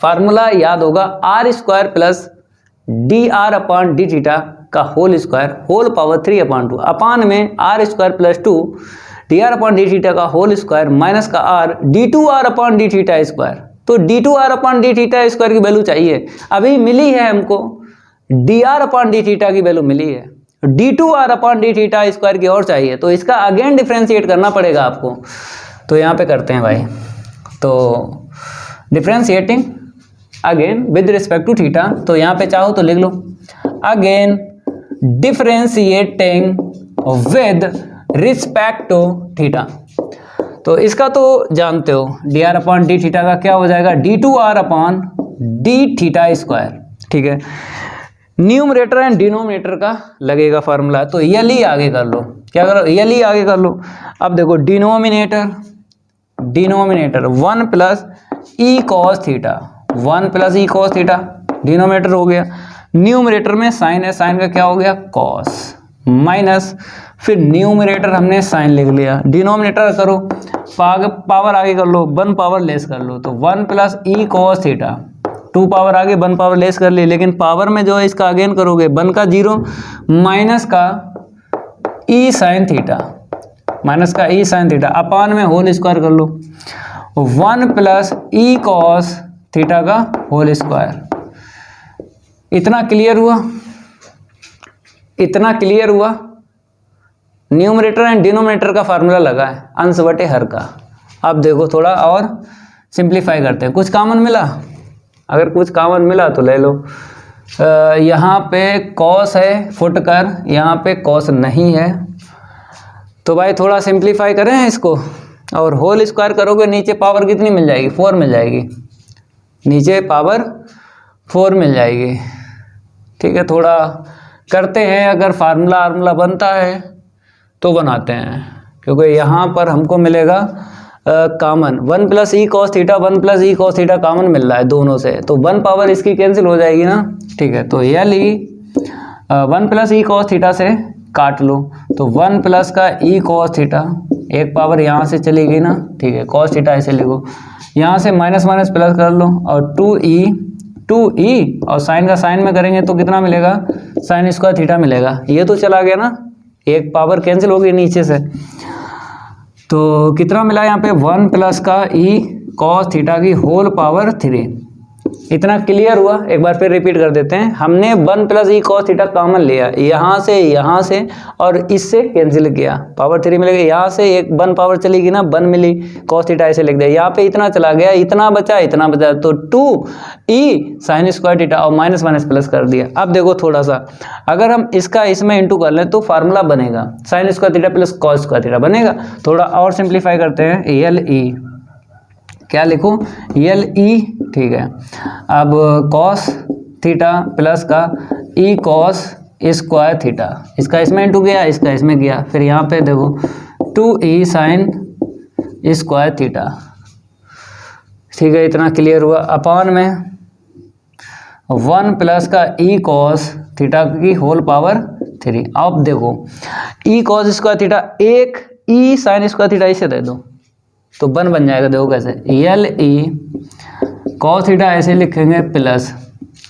Speaker 2: फार्मूला याद होगा R square plus D R upon D theta का whole square whole power 3/2 upon में R square plus 2 D R upon D theta का होल स्क्वायर माइनस का R D two R upon D theta square. तो D two R upon D theta square की वैल्यू चाहिए, अभी मिली है हमको, D are upon D theta की वैल्यू मिली है, D two R upon D theta square की और चाहिए, तो इसका अगेन डिफ्रेंशिएट करना पड़ेगा आपको। तो यहाँ पे करते हैं भाई, तो differentiating again with respect to theta, तो यहाँ पे चाहो तो लिख लो again differentiating with respect to theta. तो इसका तो जानते हो, D are upon D theta का क्या हो जाएगा, D two R upon D theta square, ठीक है। न्यूमरेटर एंड डिनोमिनेटर का लगेगा फार्मूला, तो यली आगे कर लो, क्या करो, यली आगे कर लो। अब देखो denominator 1 plus E cos theta, 1 plus E cos theta denominator हो गया। न्यूमरेटर में साइन है, साइन का क्या हो गया, कॉस, माइनस फिर न्यूमरेटर हमने साइन लिख लिया, डिनोमिनेटर करो पावर आगे कर लो, 1 पावर लेस कर लो, तो 1 plus E cos theta, 2 power आगे 1 पावर लेस कर ली, लेकिन पावर में जो है इसका अगेन करोगे 1 का 0 माइनस का ई साइन थीटा, माइनस का ई साइन थीटा अपान में होल स्क्वायर कर लो, 1 प्लस ई कॉस थीटा का होल स्क्वायर। इतना क्लियर हुआ, इतना क्लियर हुआ। न्यूमरेटर एंड डिनोमिनेटर का फार्मूला लगा है अंश बटे हर का। अब देखो थोड़ा और सिंप्लीफाई करते हैं, कुछ कॉमन मिला, अगर कुछ कॉमन मिला तो ले लो। यहाँ पे कॉस है फुटकर, यहाँ पे कॉस नहीं है, तो भाई थोड़ा सिंप्लीफाई करें इसको, और होल स्क्वायर करोगे नीचे पावर कितनी मिल जाएगी, 4 मिल जाएगी, नीचे पावर 4 मिल जाएगी, ठीक है। थोड़ा करते हैं, अगर फार्मूला बनता है तो बनाते हैं, क्योंकि यहाँ पर हमको मिलेगा common 1 plus E cos theta, 1 plus E cos theta common मिल रहा है दोनों से, तो 1 पावर इसकी कैंसिल हो जाएगी ना, ठीक है। तो ये ली 1 प्लस ई कॉस थीटा से काट लो, तो 1 प्लस का ई कॉस थीटा, एक पावर यहाँ से चली गई ना, ठीक है, कॉस थीटा ऐसे लिखो, यहाँ से माइनस माइनस प्लस कर लो, और 2e और साइन का साइन में करेंगे तो कितना मिलेगा, साइन स्क्वायर थीटा मिलेगा। ये तो चला गया ना, एक पावर कैंसिल हो गई नीचे से, तो कितना मिला यहाँ पे 1 प्लस का ई कॉस थीटा की होल पावर 3। इतना क्लियर हुआ। एक बार फिर रिपीट कर देते हैं, हमने 1 plus E cos theta common लिया, यहाँ से और इससे कैंसिल किया, पावर 3 मिलेगा, यहाँ से एक 1 पावर चली गई ना, 1 मिली, कॉस थीटा ऐसे लिख दिया, यहाँ पे इतना चला गया, इतना बचा, तो 2e साइन स्क्वायर थीटा और माइनस माइनस प्लस कर दिया। अब देखो थोड़ा सा, अगर हम इसका इसमें इंटू कर लें तो फार्मूला बनेगा sign square theta plus cos square theta बनेगा। थोड़ा और सिंप्लीफाई करते हैं, LE क्या लिखूं, LE, ठीक है। अब कॉस थीटा प्लस का ई कॉस स्क्वायर थीटा, इसका इसमें इंटू गया, इसका इसमें गया, फिर यहाँ पे देखो 2e साइन स्क्वायर थीटा, ठीक है। इतना क्लियर हुआ। अपान में 1 प्लस का ई कॉस थीटा की होल पावर 3। अब देखो ई कॉस स्क्वायर थीटा, एक ई साइन स्क्वायर थीटा इसे दे दो तो 1 बन जाएगा, देखो कैसे, LE कॉस थीटा ऐसे लिखेंगे प्लस,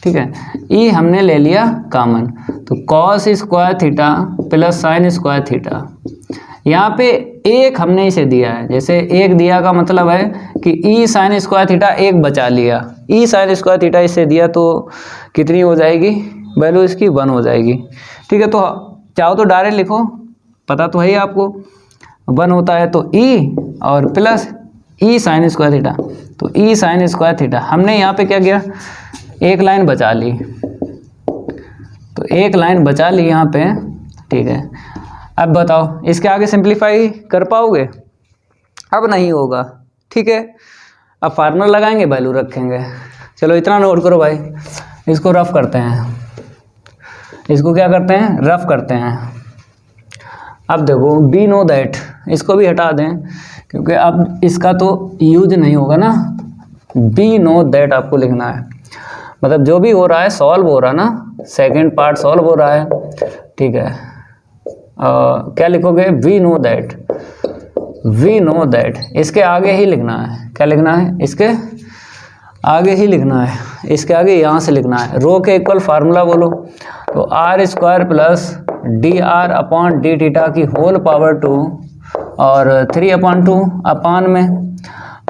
Speaker 2: ठीक है, ई हमने ले लिया कॉमन, तो cos square theta plus sign square theta. यहाँ पे एक हमने इसे दिया है, जैसे एक दिया का मतलब है कि ई साइन स्क्वायर थीटा एक बचा लिया, ई साइन स्क्वायर थीटा इसे दिया तो कितनी हो जाएगी वैल्यू इसकी, 1 हो जाएगी, ठीक है। तो चाहो तो डायरेक्ट लिखो, पता तो है ही आपको 1 होता है, तो ई और प्लस ई साइन स्क्वायर थीटा। तो ई साइन स्क्वायर थीटा हमने यहाँ पे क्या किया, एक लाइन बचा ली, तो एक लाइन बचा ली यहाँ पे, ठीक है। अब बताओ इसके आगे सिंप्लीफाई कर पाओगे? अब नहीं होगा, ठीक है। अब फार्मूला लगाएंगे, वैल्यू रखेंगे। चलो इतना नोट करो भाई, इसको रफ करते हैं, इसको क्या करते हैं, रफ करते हैं। अब देखो बी नो दैट, इसको भी हटा दें क्योंकि अब इसका तो यूज नहीं होगा ना। बी नो दैट आपको लिखना है, मतलब जो भी हो रहा है सॉल्व हो रहा है ना, सेकंड पार्ट सॉल्व हो रहा है, ठीक है। क्या लिखोगे, we know that, we know that, इसके आगे ही लिखना है। क्या लिखना है, इसके आगे ही लिखना है, इसके आगे यहाँ से लिखना है। रो के इक्वल फार्मूला बोलो, तो are square plus D R upon D theta की होल पावर 2 और 3/2 अपान में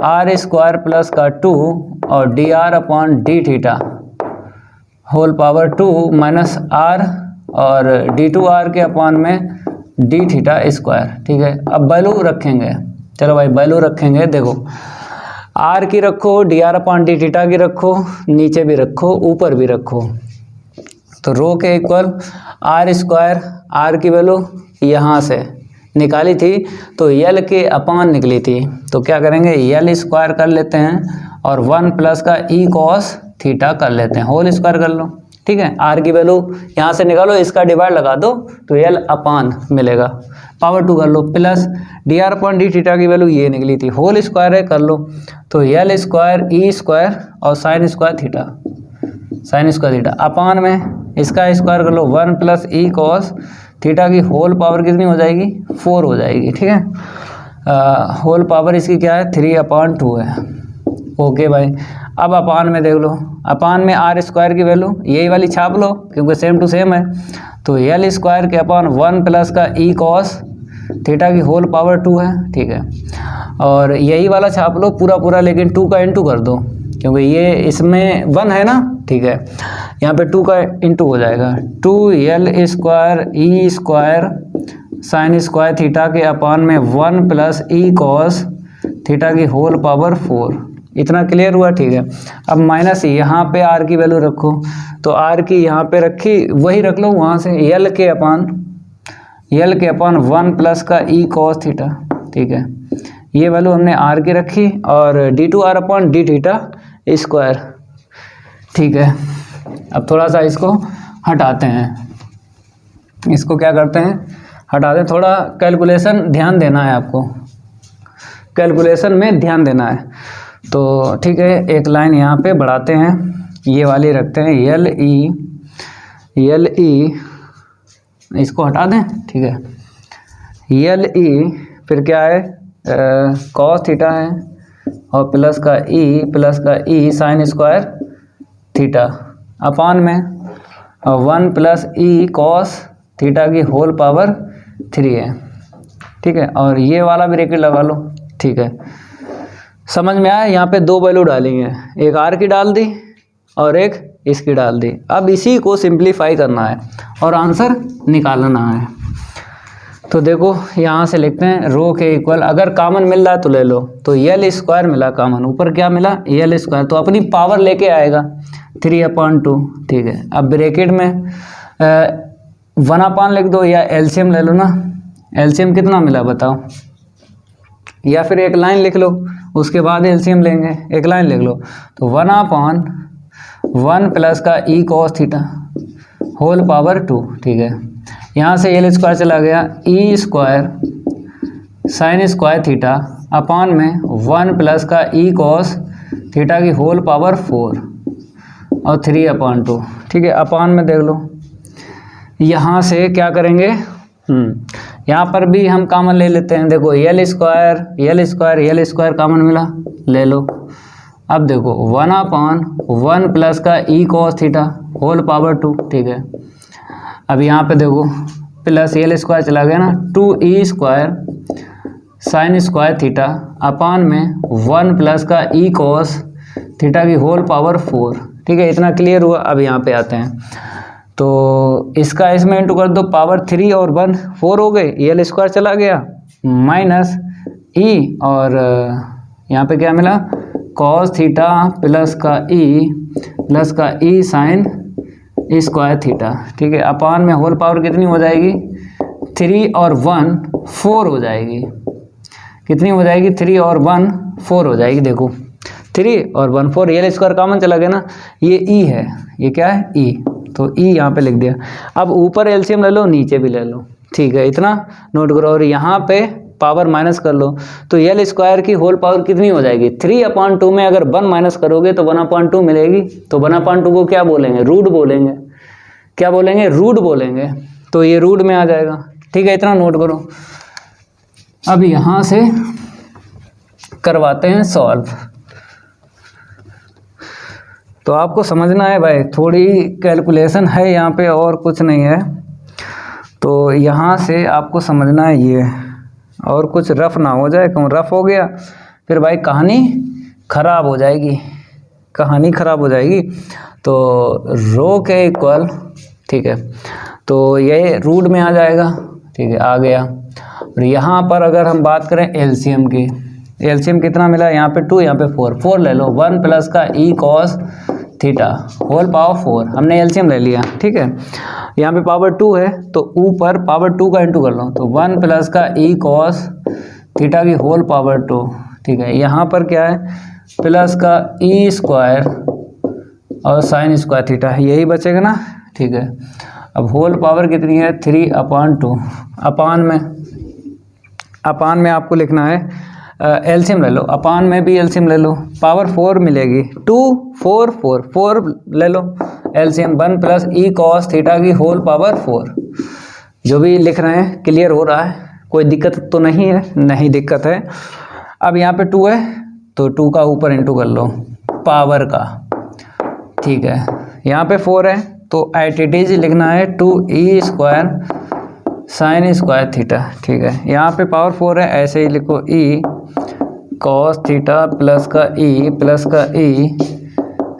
Speaker 2: आर स्क्वायर प्लस का 2 और d are upon D theta whole power 2 minus are और d2r के अपान में डी थीटा स्क्वायर, ठीक है। अब वैल्यू रखेंगे, चलो भाई वैल्यू रखेंगे। देखो r की रखो, D R upon D theta की रखो, नीचे भी रखो, ऊपर भी रखो। तो रो के इक्वल आर स्क्वायर, आर की वैल्यू यहाँ से निकाली थी तो यल के अपान निकली थी, तो क्या करेंगे, यल स्क्वायर कर लेते हैं और 1 प्लस का ई कॉस थीटा कर लेते हैं, होल स्क्वायर कर लो, ठीक है। आर की वैल्यू यहाँ से निकालो, इसका डिवाइड लगा दो तो यल अपान मिलेगा, पावर 2 कर लो, plus D R upon D theta की वैल्यू ये निकली थी, होल स्क्वायर है कर लो, तो यल स्क्वायर ई स्क्वायर और sine square theta, sine square theta upon में इसका स्क्वायर कर लो, 1 प्लस ई कॉस थीटा की होल पावर कितनी हो जाएगी, 4 हो जाएगी, ठीक है। होल पावर इसकी क्या है, 3/2 है। ओके भाई, अब अपान में देख लो, अपान में आर स्क्वायर की वैल्यू यही वाली छाप लो क्योंकि सेम टू सेम है, तो यल स्क्वायर के अपान 1 प्लस का ई कॉस थीटा की होल पावर 2 है, ठीक है। और यही वाला छाप लो पूरा पूरा, लेकिन 2 का इंटू कर दो क्योंकि ये इसमें 1 है ना, ठीक है। यहाँ पे 2 का इंटू हो जाएगा, 2l square E square sine square theta के अपान में 1 प्लस ई कॉस थीटा की होल पावर 4। इतना क्लियर हुआ, ठीक है। अब माइनस यहाँ पे आर की वैल्यू रखो, तो आर की यहाँ पे रखी वही रख लो वहाँ से, यल के अपान 1 प्लस का ई कॉस थीटा, ठीक है। ये वैल्यू हमने आर की रखी और d2r upon D theta square, ठीक है। अब थोड़ा सा इसको हटाते हैं, इसको क्या करते हैं, हटाते हैं। थोड़ा कैलकुलेशन ध्यान देना है आपको, कैलकुलेशन में ध्यान देना है, तो ठीक है। एक लाइन यहाँ पे बढ़ाते हैं, ये वाली रखते हैं, यल ई, इसको हटा दें, ठीक है। यल ई फिर क्या है, कॉस थीटा है और प्लस का ई साइन स्क्वायर थीटा अपान में 1 प्लस ई कॉस थीटा की होल पावर 3 है, ठीक है। और ये वाला ब्रैकेट लगा लो, ठीक है। समझ में आया, यहाँ पे 2 वैल्यू डाली हैं, एक आर की डाल दी और एक इसकी डाल दी। अब इसी को सिंप्लीफाई करना है और आंसर निकालना है। तो देखो यहाँ से लिखते हैं, रो के इक्वल, अगर कॉमन मिल रहा है तो ले लो, तो यल स्क्वायर मिला कॉमन, ऊपर क्या मिला, यल स्क्वायर, तो अपनी पावर लेके आएगा 3/2, ठीक है। अब ब्रैकेट में 1/, लिख दो या एलसीएम ले लो ना, एलसीएम कितना मिला बताओ, या फिर एक लाइन लिख लो उसके बाद एलसीएम लेंगे, एक लाइन लिख लो, तो 1/1 प्लस का ई कॉस थीटा होल पावर 2, ठीक है। यहाँ से यल स्क्वायर चला गया, E square sine square theta upon में 1 प्लस का ई कॉस थीटा की होल पावर 4 और 3/2, ठीक है। अपान में देख लो, यहाँ से क्या करेंगे, यहाँ पर भी हम कॉमन ले लेते हैं। देखो यल स्क्वायर कॉमन मिला, ले लो। अब देखो 1/1 प्लस का ई कॉस थीटा होल पावर 2, ठीक है। अब यहाँ पे देखो प्लस यल स्क्वायर चला गया ना, 2e square sine square theta upon में 1 प्लस का ई कॉस थीटा की होल पावर 4, ठीक है। इतना क्लियर हुआ। अब यहाँ पे आते हैं, तो इसका इसमें इंटू कर दो, पावर 3 और 1 4 हो गए, यल स्क्वायर चला गया, माइनस ई और यहाँ पे क्या मिला, कॉस थीटा प्लस का ई साइन स्क्वायर थीटा, ठीक है। अपान में होल पावर कितनी हो जाएगी, 3 और 1 4 हो जाएगी। कितनी हो जाएगी, 3 और 1 4 हो जाएगी। देखो 3 और 1 4, रियल स्क्वायर कॉमन चला गया ना, ये ई है, ये क्या है ई, तो ई यहाँ पे लिख दिया। अब ऊपर एलसीएम ले लो, नीचे भी ले लो, ठीक है, इतना नोट करो। और यहाँ पे पावर माइनस कर लो, तो एल स्क्वायर की होल पावर कितनी हो जाएगी, 3/2 में अगर 1 माइनस करोगे तो 1/2 मिलेगी। तो 1/2 को क्या बोलेंगे, रूट बोलेंगे। क्या बोलेंगे, रूट बोलेंगे। तो ये रूट में आ जाएगा, ठीक है, इतना नोट करो। अब यहाँ से करवाते हैं सॉल्व। तो आपको समझना है भाई, थोड़ी कैलकुलेशन है यहाँ पे और कुछ नहीं है। तो यहाँ से आपको समझना है ये, और कुछ रफ ना हो जाए, क्यों रफ हो गया फिर भाई कहानी ख़राब हो जाएगी, कहानी ख़राब हो जाएगी। तो रो के इक्वल, ठीक है, तो ये रूट में आ जाएगा, ठीक है, आ गया। और यहाँ पर अगर हम बात करें एलसीएम की, एलसीएम कितना मिला, यहाँ पे 2, यहाँ पे 4 ले लो, 1 प्लस का ई कॉस थीटा होल पावर 4, हमने एलसीएम ले लिया, ठीक है। यहाँ पे पावर 2 है तो ऊपर पावर 2 का इंटू कर लो, तो 1 प्लस का ई कॉस थीटा की होल पावर 2, ठीक है। यहाँ पर क्या है, प्लस का ई स्क्वायर और साइन स्क्वायर थीटा, यही बचेगा ना, ठीक है। अब होल पावर कितनी है, 3/2। अपान में आपको लिखना है, एलसीएम ले लो, अपान में भी एलसीएम ले लो, पावर 4 मिलेगी, 2 4 4 4 ले लो LCM, 1 plus E cos theta की होल पावर 4। जो भी लिख रहे हैं क्लियर हो रहा है, कोई दिक्कत तो नहीं है, नहीं दिक्कत है। अब यहाँ पे 2 है तो 2 का ऊपर इंटू कर लो पावर का, ठीक है। यहाँ पे 4 है तो एट इट इज लिखना है 2e square sine square theta, ठीक है। यहाँ पे पावर 4 है, ऐसे ही लिखो e कॉस थीटा प्लस का e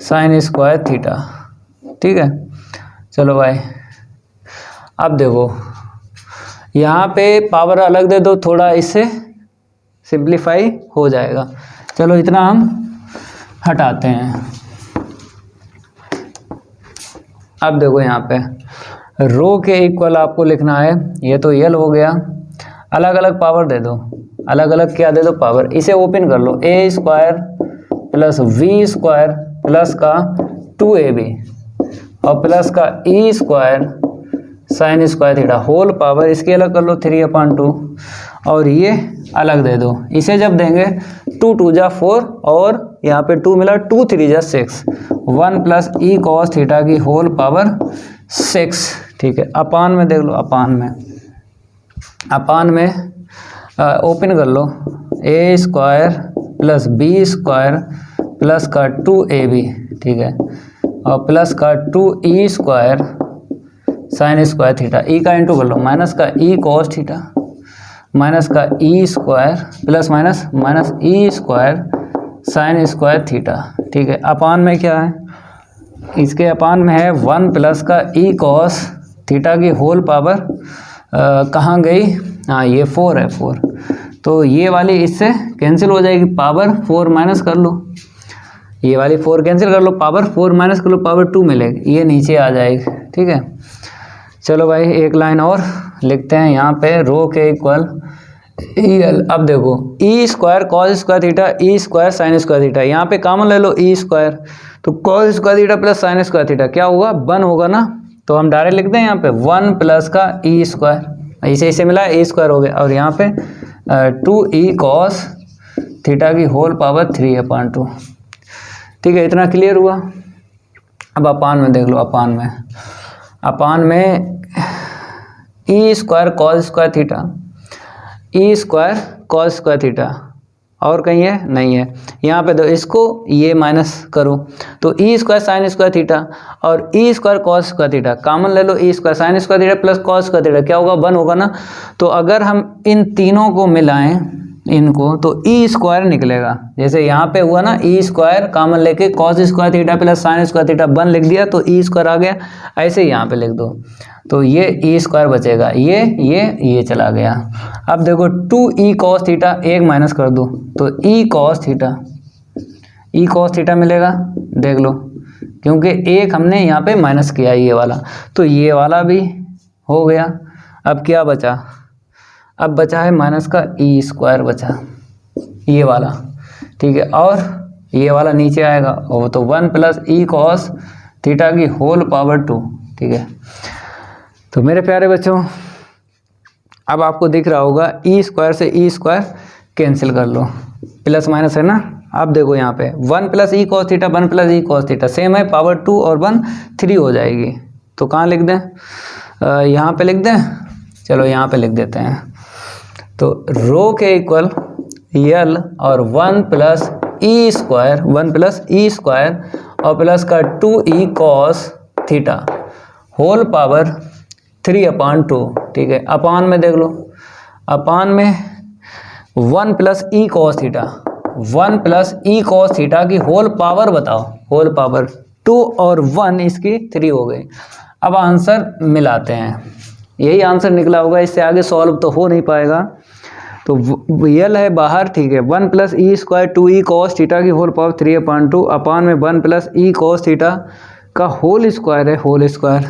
Speaker 2: साइन स्क्वायर थीटा, ठीक है। चलो भाई अब देखो यहाँ पे पावर अलग दे दो, थोड़ा इससे सिंप्लीफाई हो जाएगा। चलो इतना हम हटाते हैं। अब देखो यहाँ पे रो के इक्वल आपको लिखना है, ये तो यल हो गया, अलग अलग पावर दे दो, अलग अलग क्या दे दो, पावर। इसे ओपन कर लो, A square plus B square plus का 2ab और प्लस का E square sine square theta whole power, इसके अलग कर लो 3/2 और ये अलग दे दो। इसे जब देंगे 2 2 जा 4 और यहाँ पे 2 मिला, 2 3 जा 6, 1 प्लस ई कॉस थीटा की होल पावर 6, ठीक है। अपान में देख लो, अपान में ओपन कर लो, A square plus B square plus का 2ab, ठीक है, और प्लस का 2e square sine square theta, E का इंटू कर लो, माइनस का ई कॉस थीटा माइनस का E square plus minus minus ई स्क्वायर साइन स्क्वायर थीटा, ठीक है। अपान में क्या है, इसके अपान में है 1 प्लस का ई कॉस थीटा की होल पावर कहाँ गई, हाँ ये 4 है, 4 तो ये वाली इससे कैंसिल हो जाएगी, पावर 4 माइनस कर लो, ये वाली 4 कैंसिल कर लो, पावर 4 माइनस कर लो, पावर 2 मिलेगी, ये नीचे आ जाएगी, ठीक है। चलो भाई एक लाइन और लिखते हैं यहाँ पे, रो के इक्वल ई एल। अब देखो ई स्क्वायर कॉस स्क्वायर थीटा ई स्क्वायर साइन स्क्वायर थीटा, यहाँ पे कॉमन ले लो ई स्क्वायर, तो cos square theta plus sign square theta क्या होगा, 1 होगा ना, तो हम डायरेक्ट लिखते हैं यहाँ पे 1 प्लस का ई स्क्वायर, इसे मिला ए स्क्वायर हो गया, और यहाँ पे 2e कॉस थीटा की होल पावर 3/2, ठीक है। इतना क्लियर हुआ। अब अपान में देख लो, अपान में ई स्क्वायर कॉस स्क्वायर थीटा, ई स्क्वायर कॉस स्क्वायर थीटा, और कहीं है नहीं है, यहाँ पे दो, इसको ये माइनस करो तो E square sine square theta और E square cos square theta common ले लो, E square sine square theta plus cos square theta क्या होगा, 1 होगा ना। तो अगर हम इन तीनों को मिलाएं इनको तो ई स्क्वायर निकलेगा। जैसे यहाँ पे हुआ ना, ई स्क्वायर कॉमन लेके cos square theta plus sign square theta 1 लिख दिया तो ई स्क्वायर आ गया। ऐसे ही यहाँ पे लिख दो तो ये ई स्क्वायर बचेगा, ये चला गया। अब देखो 2 ई कॉस थीटा 1 माइनस कर दो तो ई कॉस थीटा मिलेगा, देख लो, क्योंकि एक हमने यहाँ पे माइनस किया ये वाला, तो ये वाला भी हो गया। अब क्या बचा, अब बचा है माइनस का ई स्क्वायर बचा, ये वाला, ठीक है। और ये वाला नीचे आएगा और तो 1 प्लस ई कॉस थीटा की होल पावर 2, ठीक है। तो मेरे प्यारे बच्चों, अब आपको दिख रहा होगा ई स्क्वायर से ई स्क्वायर कैंसिल कर लो, प्लस माइनस है ना। अब देखो यहाँ पे 1 plus E cos theta 1 plus E cos theta same है, पावर 2 और 1 3 हो जाएगी। तो कहाँ लिख दें, यहाँ पे लिख दें, चलो यहाँ पे लिख देते हैं। तो रो के इक्वल यल और 1 प्लस ई स्क्वायर और प्लस का 2 कॉस थीटा होल पावर 3/2, ठीक है। अपान में देख लो, अपान में 1 प्लस ई कॉस थीटा की होल पावर बताओ, होल पावर 2 और 1 इसकी 3 हो गई। अब आंसर मिलाते हैं, यही आंसर निकला होगा, इससे आगे सॉल्व तो हो नहीं पाएगा। तो यल है बाहर, ठीक है। 1 plus E square 2 cos theta की होल पावर 3/2 अपान में 1 प्लस ई कॉस थीटा का होल स्क्वायर है, होल स्क्वायर।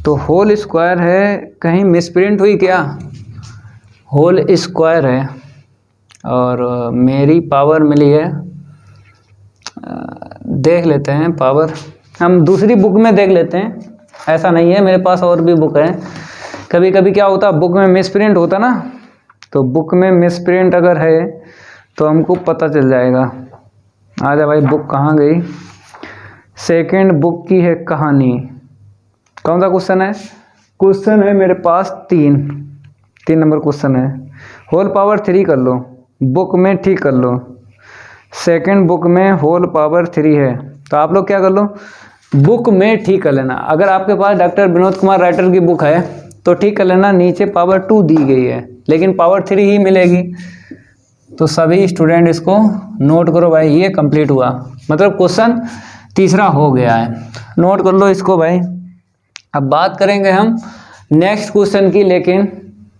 Speaker 2: तो होल स्क्वायर है, कहीं मिसप्रिंट हुई क्या, होल स्क्वायर है और मेरी पावर मिली है, देख लेते हैं पावर, हम दूसरी बुक में देख लेते हैं, ऐसा नहीं है, मेरे पास और भी बुक है। कभी कभी क्या होता है, बुक में मिसप्रिंट होता ना, तो बुक में मिसप्रिंट अगर है तो हमको पता चल जाएगा। आजा भाई, बुक कहाँ गई, सेकंड बुक की है कहानी, कौन सा क्वेश्चन है, क्वेश्चन है मेरे पास 3 नंबर क्वेश्चन है। होल पावर 3 कर लो, बुक में ठीक कर लो, सेकंड बुक में होल पावर 3 है, तो आप लोग क्या कर लो, बुक में ठीक कर लेना। अगर आपके पास डॉक्टर विनोद कुमार राइटर की बुक है तो ठीक कर लेना, नीचे पावर 2 दी गई है लेकिन पावर 3 ही मिलेगी। तो सभी स्टूडेंट इसको नोट करो भाई, ये कंप्लीट हुआ, मतलब क्वेश्चन तीसरा हो गया है, नोट कर लो इसको भाई। अब बात करेंगे हम नेक्स्ट क्वेश्चन की, लेकिन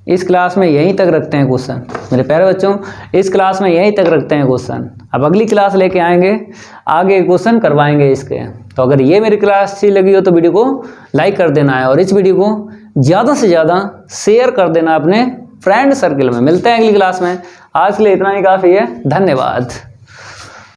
Speaker 2: इस क्लास में यहीं तक रखते हैं क्वेश्चन मेरे प्यारे बच्चों, इस क्लास में यहीं तक रखते हैं क्वेश्चन। अब अगली क्लास लेके आएंगे, आगे क्वेश्चन करवाएंगे इसके। तो अगर ये मेरी क्लास अच्छी लगी हो तो वीडियो को लाइक कर देना है और इस वीडियो को ज़्यादा से ज़्यादा शेयर कर देना अपने फ्रेंड सर्किल में। मिलते हैं अगली क्लास में, आज के लिए इतना ही काफ़ी है, धन्यवाद।